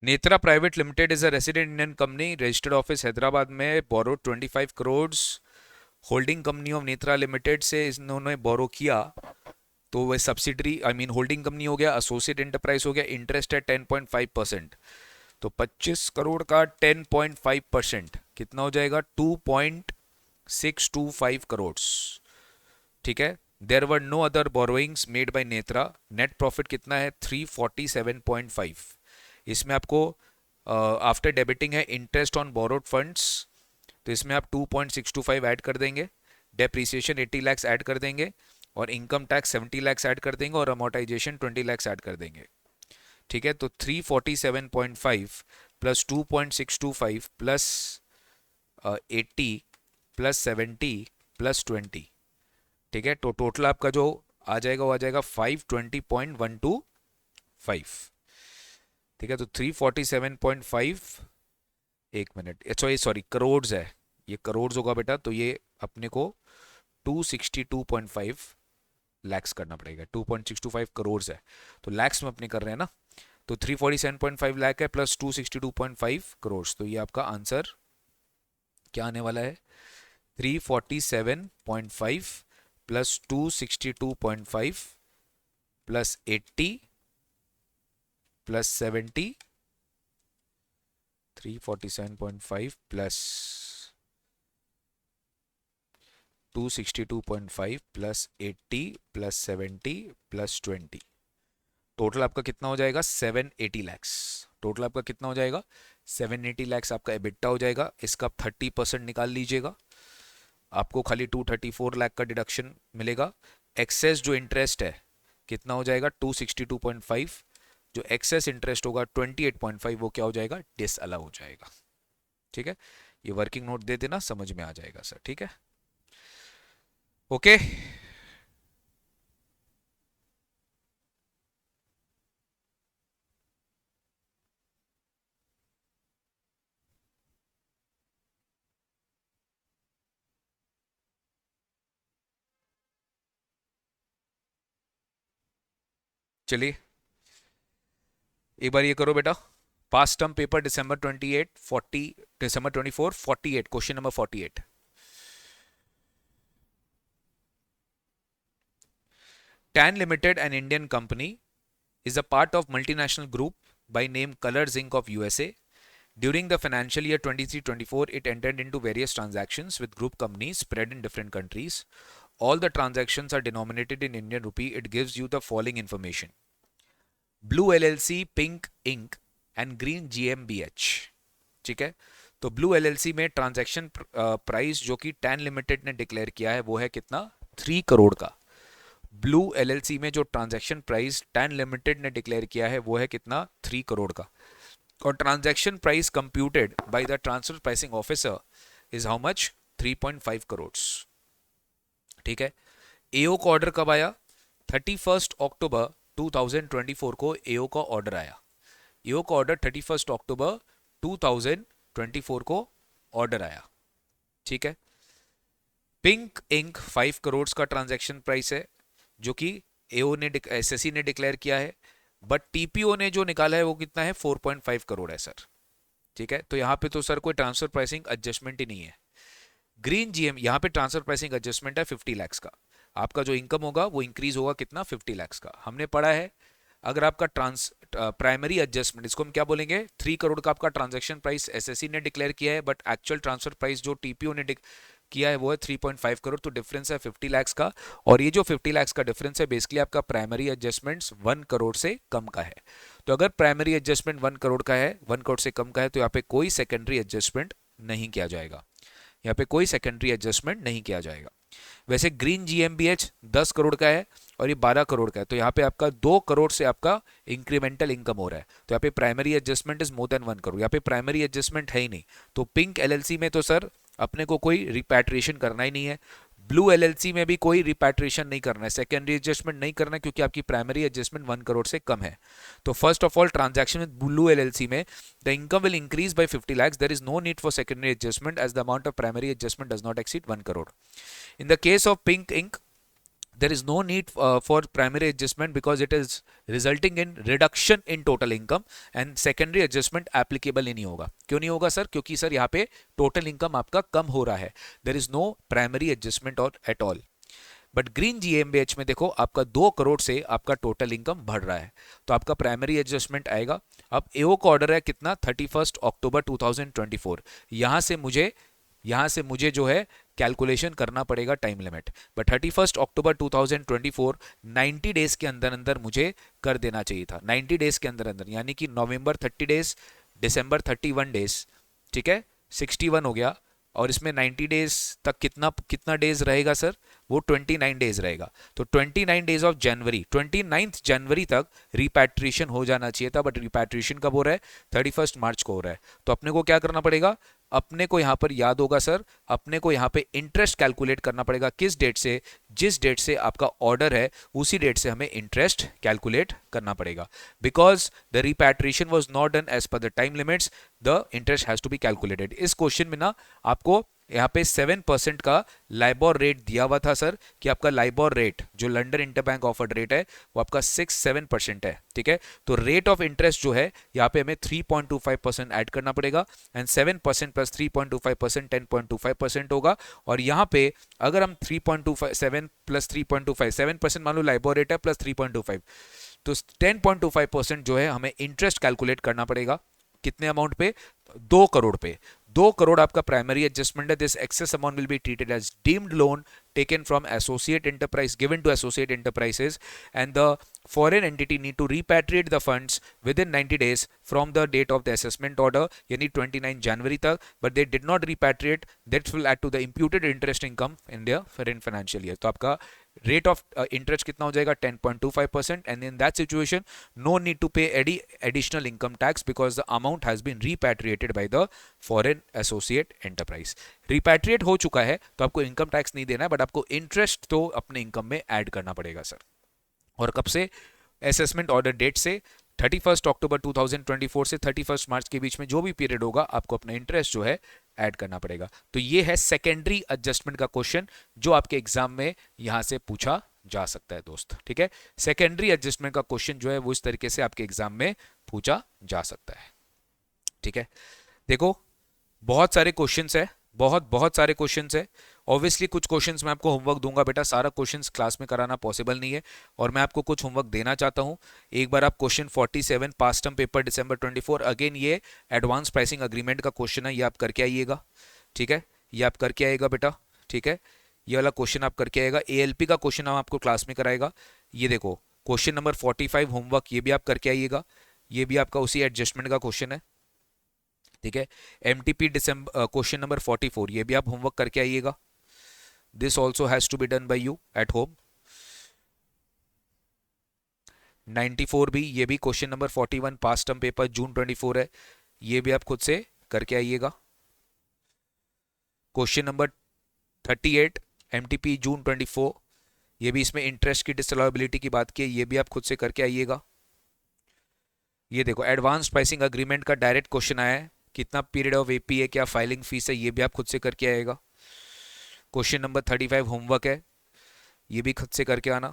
Speaker 1: Netra private limited is a resident Indian company, registered office Hyderabad में, बोरो 25 crore, holding company of Netra limited से इन्होंने बोरो किया, तो वह subsidiary I mean holding company हो गया, एसोसिएट एंटरप्राइज हो गया, इंटरेस्ट है 10.5%, तो 25 करोड़ का 10.5% कितना हो जाएगा, 2.625 करोड़। ठीक है, there were no other borrowings made by Netra, net profit कितना है 347.5। इसमें आपको आफ्टर डेबिटिंग है इंटरेस्ट ऑन बोरोड फंड्स, तो इसमें आप 2.625 ऐड कर देंगे, डेप्रीसिएशन 80 लाख ऐड कर देंगे, और इनकम टैक्स 70 लाख ऐड कर देंगे, और अमोर्टाइजेशन 20 लाख ऐड कर देंगे। ठीक है, तो 347.5 प्लस 2.625 प्लस 80 प्लस 70 प्लस 20, ठीक है, तो टोटल आपका जो आ जाएगा वो आ जाएगा 520.125। ठीक है, तो 347.5, एक मिनट, अच्छा ये सॉरी करोड़ है, ये करोड़ होगा बेटा, तो ये अपने को 262.5 लैक्स करना पड़ेगा, 2.625 करोड़ है, तो लैक्स में अपने कर रहे हैं ना, तो 347.5 लाख है प्लस 262.5 करोड़, तो ये आपका आंसर क्या आने वाला है, 347.5 plus 262.5 plus 80 plus 70, 347.5 plus 262.5 plus 80 plus 70 plus 20, total आपका कितना हो जाएगा 780 लैक्स। टोटल आपका कितना हो जाएगा 780 लैक्स आपका एबिटा हो जाएगा। इसका आप 30% निकाल लीजिएगा, आपको खाली 234 लाख का डिडक्शन मिलेगा। एक्सेस जो इंटरेस्ट है कितना हो जाएगा 262.5, जो एक्सेस इंटरेस्ट होगा 28.5, वो क्या हो जाएगा डिस अलाउ हो जाएगा। ठीक है, ये वर्किंग नोट दे देना, समझ में आ जाएगा सर। ठीक है, ओके। चलिए एक बार ये करो बेटा, past term paper December 28 40 December 24 48, question number 48। Tan Limited, an Indian company, is a part of multinational group by name Colors Inc. of USA. During the financial year 23-24, it entered into various transactions with group companies spread in different countries. All the transactions are denominated in Indian rupee. It gives you the following information: Blue LLC, Pink Inc. and Green GmbH. ठीक है, तो blue LLC में transaction price जो कि tan limited ने declare किया है वो है कितना 3 करोड़ का। ब्लू एलएलसी में जो ट्रांजैक्शन प्राइस टैन लिमिटेड ने डिक्लेयर किया है वो है कितना 3 करोड़ का, और transaction price computed by the transfer pricing officer is how much 3.5 crore. ठीक है, एओ का ऑर्डर कब आया 31 अक्टूबर 2024 को एओ का ऑर्डर आया। एओ का ऑर्डर 31 अक्टूबर 2024 को ऑर्डर आया। ठीक है, पिंक इंक 5 करोड़ का ट्रांजैक्शन प्राइस है जो कि एओ ने एसएससी ने डिक्लेयर किया है, बट टीपीओ ने जो निकाला है वो कितना है 4.5 करोड़ है सर। ठीक है, तो यहाँ पे तो सर कोई ट्रांसफर प्राइसिंग एडजस्टमेंट ही नहीं है। ग्रीन जीएम यहाँ पे ट्रांसफर प्राइसिंग एडजस्टमेंट है 50 लाख का, आपका जो इनकम होगा वो इंक्रीज होगा कितना 50 लाख का। हमने पढ़ा है अगर आपका प्राइमरी एडजस्टमेंट, इसको हम क्या बोलेंगे 3 करोड़ का आपका ट्रांजैक्शन प्राइस एसएससी ने डिक्लेयर किया है, बट एक्चुअल ट्रांसफर प्राइस जो टीपीओ ने किया है वो है 3.5 करोड़, तो डिफरेंस है 50 लाख का। और ये जो 50 लाख का डिफरेंस है बेसिकली आपका प्राइमरी एडजस्टमेंट्स 1 करोड़ से कम का है। तो अगर प्राइमरी एडजस्टमेंट 1 करोड़ का है, 1 करोड़ से कम का है, तो यहाँ पे कोई सेकेंडरी एडजस्टमेंट नहीं किया जाएगा, यहाँ पे कोई सेकेंडरी एडजस्टमेंट नहीं किया जाएगा। वैसे ग्रीन जीएमबीएच 10 करोड़ का है और ये 12 करोड़ का है, तो यहाँ पे आपका 2 करोड़ से आपका इंक्रीमेंटल इनकम हो रहा है, तो यहाँ पे primary adjustment is more than 1 crore, यहाँ पे प्राइमरी एडजस्टमेंट है ही नहीं। तो पिंक एलएलसी में तो सर अपने को कोई रिपैट्रिएशन करना ही नहीं है, ब्लू एलएलसी में भी कोई रिपैट्रिएशन नहीं करना है, सेकेंडरी एडजस्टमेंट नहीं करना है क्योंकि आपकी प्राइमरी एडजस्टमेंट 1 करोड़ से कम है। तो first of all transaction with blue LLC में the income will increase by 50 lakhs, there is no need for secondary adjustment as the amount of primary adjustment does not exceed 1 crore. In the case of Pink Inc., there is no need for primary adjustment because it is resulting in reduction in total income and secondary adjustment applicable ही नहीं होगा. क्यों नहीं होगा sir? क्योंकि sir यहाँ पे total income आपका कम हो रहा है. There is no primary adjustment और एट ऑल. बट ग्रीन जीएमबीएच में देखो आपका 2 करोड़ से आपका टोटल इनकम बढ़ रहा है तो आपका प्राइमरी एडजस्टमेंट आएगा. अब एओ का ऑर्डर है कितना 31 अक्टूबर 2024. यहाँ से मुझे जो है कैलकुलेशन करना पड़ेगा time limit. But 31 October 2024 90 days के अंदर अंदर मुझे कर देना चाहिए था. 90 डेज के अंदर अंदर यानी कि नवंबर 30 डेज, दिसंबर 31 डेज, ठीक है 61 हो गया. और इसमें 90 डेज तक कितना कितना डेज रहेगा सर? वो 29 डेज रहेगा. तो 29 डेज ऑफ जनवरी, 29 जनवरी तक रिपैट्रिएशन हो जाना चाहिए था. बट रिपैट्रिएशन कब हो रहा है? 31 मार्च को हो रहा है. तो अपने को क्या करना पड़ेगा? अपने को यहां पर याद होगा सर, अपने को यहां पे इंटरेस्ट कैलकुलेट करना पड़ेगा. किस डेट से? जिस डेट से आपका ऑर्डर है उसी डेट से हमें इंटरेस्ट कैलकुलेट करना पड़ेगा. Because the repatriation was not done as per the time limits, the interest has to be calculated. इस क्वेश्चन में ना आपको यहाँ पे 7% का लाइबोर रेट दिया हुआ था सर, कि आपका लाइबोर रेट जो लंदन इंटरबैंक ऑफर्ड रेट है वो आपका 6-7% है. ठीक है, तो रेट ऑफ इंटरेस्ट जो है यहाँ पे हमें 3.25% ऐड करना पड़ेगा. एंड 7% प्लस 3.25% 10.25% होगा. और यहाँ पे अगर हम 3.25 7 प्लस 3.25 7% मान लो लाइबोर रेट है प्लस 3.25, तो 10.25% जो है हमें इंटरेस्ट कैलकुलेट करना पड़ेगा. कितने अमाउंट पे? 2 करोड़ पे. 2 करोड़ आपका प्राइमरी एडजस्टमेंट है. This excess amount will be treated as deemed loan taken from associate enterprise, given to associate enterprises, and the foreign entity need to repatriate the funds within 90 days from the date of the assessment order, यानी 29 जनवरी तक. but they did not repatriate, that will add to the imputed interest income in their current financial year. तो आपका rate of interest कितना हो जाएगा? 10.25%. and in that situation no need to pay any additional income tax because the amount has been repatriated by the foreign associate enterprise. Repatriate हो चुका है तो आपको इनकम टैक्स नहीं देना है, बट आपको इंटरेस्ट तो अपने इनकम में ऐड करना पड़ेगा सर. और कब से? असेसमेंट ऑर्डर डेट से 31 अक्टूबर 2024 से 31 मार्च के बीच में जो भी पीरियड होगा आपको अपना इंटरेस्ट जो है ऐड करना पड़ेगा. तो ये है सेकेंडरी एडजस्टमेंट का क्वेश्चन जो आपके एग्जाम में यहां से पूछा जा सकता है दोस्त. ठीक है, सेकेंडरी एडजस्टमेंट का क्वेश्चन जो है वो इस तरीके से आपके एग्जाम में पूछा जा सकता है. ठीक है, देखो बहुत सारे क्वेश्चंस है, बहुत सारे क्वेश्चंस है. ऑब्वियसली कुछ क्वेश्चंस मैं आपको होमवर्क दूंगा बेटा, सारा क्वेश्चंस क्लास में कराना पॉसिबल नहीं है और मैं आपको कुछ होमवर्क देना चाहता हूं. एक बार आप क्वेश्चन 47 पास्ट टर्म पेपर दिसंबर 24, अगेन ये एडवांस प्राइसिंग अग्रीमेंट का क्वेश्चन है, ये आप करके आइएगा. ठीक है, ये आप करके आइएगा बेटा. ठीक है, ये वाला क्वेश्चन आप करके आएगा. एएलपी का क्वेश्चन हम आपको क्लास में कराएगा. ये देखो क्वेश्चन नंबर 45 होमवर्क, ये भी आप करके आइएगा. ये भी आपका उसी एडजस्टमेंट का क्वेश्चन है. ठीक है, एमटीपी दिसंबर क्वेश्चन नंबर 44, ये भी आप होमवर्क करके आइएगा. This also has to be done by you at home. 94 भी, ये भी question number 41 past term paper June 24 है, ये भी आप खुद से करके आइएगा. क्वेश्चन नंबर 38 एमटीपी जून 24, ये भी इसमें इंटरेस्ट की डिसअलाउएबिलिटी की बात की है, ये भी आप खुद से करके आइएगा. ये देखो एडवांस प्राइसिंग अग्रीमेंट का डायरेक्ट क्वेश्चन आया है, कितना पीरियड ऑफ एपी है, क्या फाइलिंग फीस है, ये भी आप खुद से करके आएगा. क्वेश्चन नंबर 35 होमवर्क है, ये भी खुद से करके आना.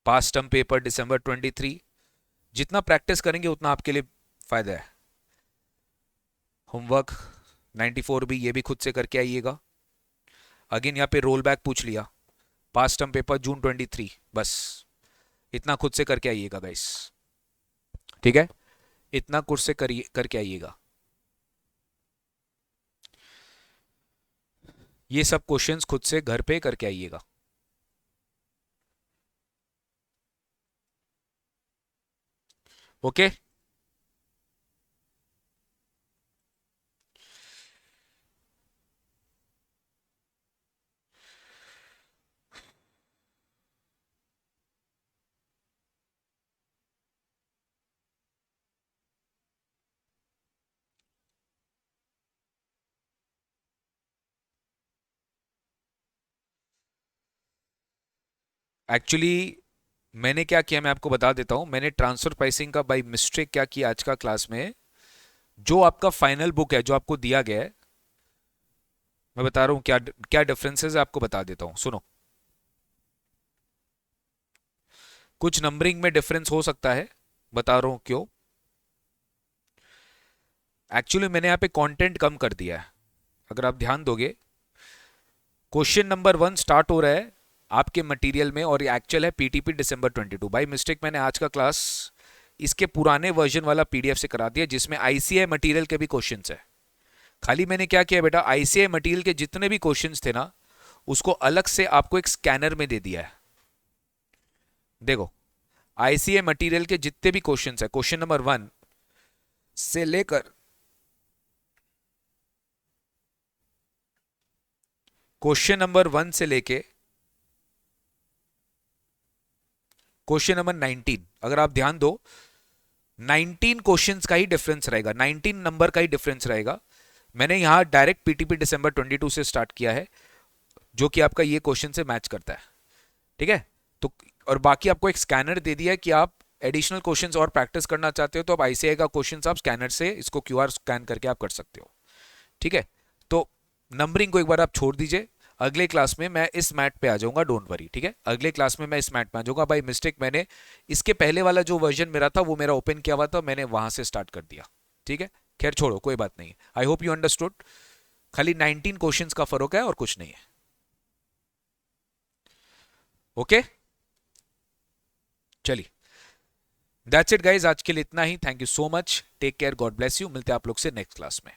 Speaker 1: पास्ट टर्म पेपर दिसंबर 23, जितना प्रैक्टिस करेंगे उतना आपके लिए फायदा है. होमवर्क 94 भी, ये भी खुद से करके आइएगा. अगेन यहाँ पे रोल बैक पूछ लिया, पास्ट टर्म पेपर जून 23, बस इतना खुद से करके आइएगा गाइस. ठीक है, इतना खुद से करके आइएगा. ये सब क्वेश्चंस खुद से घर पे करके आइएगा. ओके, एक्चुअली मैंने क्या किया मैं आपको बता देता हूं. मैंने ट्रांसफर प्राइसिंग का बाय मिस्टेक क्या किया आज का क्लास में, जो आपका फाइनल बुक है, जो आपको दिया गया है, मैं बता रहा हूं क्या क्या डिफरेंसेस है, आपको बता देता हूं, सुनो। कुछ नंबरिंग में डिफरेंस हो सकता है, बता रहा हूं क्यों। एक्चुअली मैंने यहां पे कंटेंट कम कर दिया है, अगर आप ध्यान दोगे। क्वेश्चन नंबर 1 स्टार्ट हो रहा है आपके मटेरियल में, और ये एक्चुअल है पीटीपी दिसंबर 22। बाई मिस्टेक मैंने आज का क्लास इसके पुराने वर्जन वाला पीडीएफ से करा दिया, जिसमें आईसीआई मटेरियल के भी क्वेश्चंस है। खाली मैंने क्या किया बेटा, आईसीआई मटेरियल के जितने भी क्वेश्चंस थे ना, उसको अलग से आपको एक स्कैनर में दे दिया है। देखो, आईसीआई मटेरियल के जितने भी क्वेश्चंस है, क्वेश्चन नंबर 1 से लेकर क्वेश्चन नंबर 1 से लेके क्वेश्चन नंबर 19, अगर आप ध्यान दो, 19 क्वेश्चंस का ही डिफरेंस रहेगा, 19 नंबर का ही डिफरेंस रहेगा। मैंने यहां डायरेक्ट पीटीपी दिसंबर 22 से स्टार्ट किया है, जो कि आपका ये क्वेश्चन से मैच करता है, ठीक है। तो और बाकी आपको एक स्कैनर दे दिया है कि आप एडिशनल क्वेश्चंस और प्रैक्टिस करना चाहते हो तो आप आईसीआई का क्वेश्चन आप स्कैनर से इसको क्यूआर स्कैन करके आप कर सकते हो, ठीक है। तो नंबरिंग को एक बार आप छोड़ दीजिए, अगले क्लास में मैं इस मैट पे आ जाऊंगा, डोंट वरी, ठीक है। अगले क्लास में मैं इस मैट पे आ जाऊंगा। बाई मिस्टेक मैंने इसके पहले वाला जो वर्जन मेरा था वो मेरा ओपन किया हुआ था, मैंने वहां से स्टार्ट कर दिया, ठीक है। खैर छोड़ो, कोई बात नहीं। I hope you understood. खाली 19 क्वेश्चंस का फर्क है और कुछ नहीं है, ओके। चलिए, दैट्स इट गाइज, आज के लिए इतना ही। Thank you so much, take care, God bless you. मिलते हैं आप लोग से नेक्स्ट क्लास में।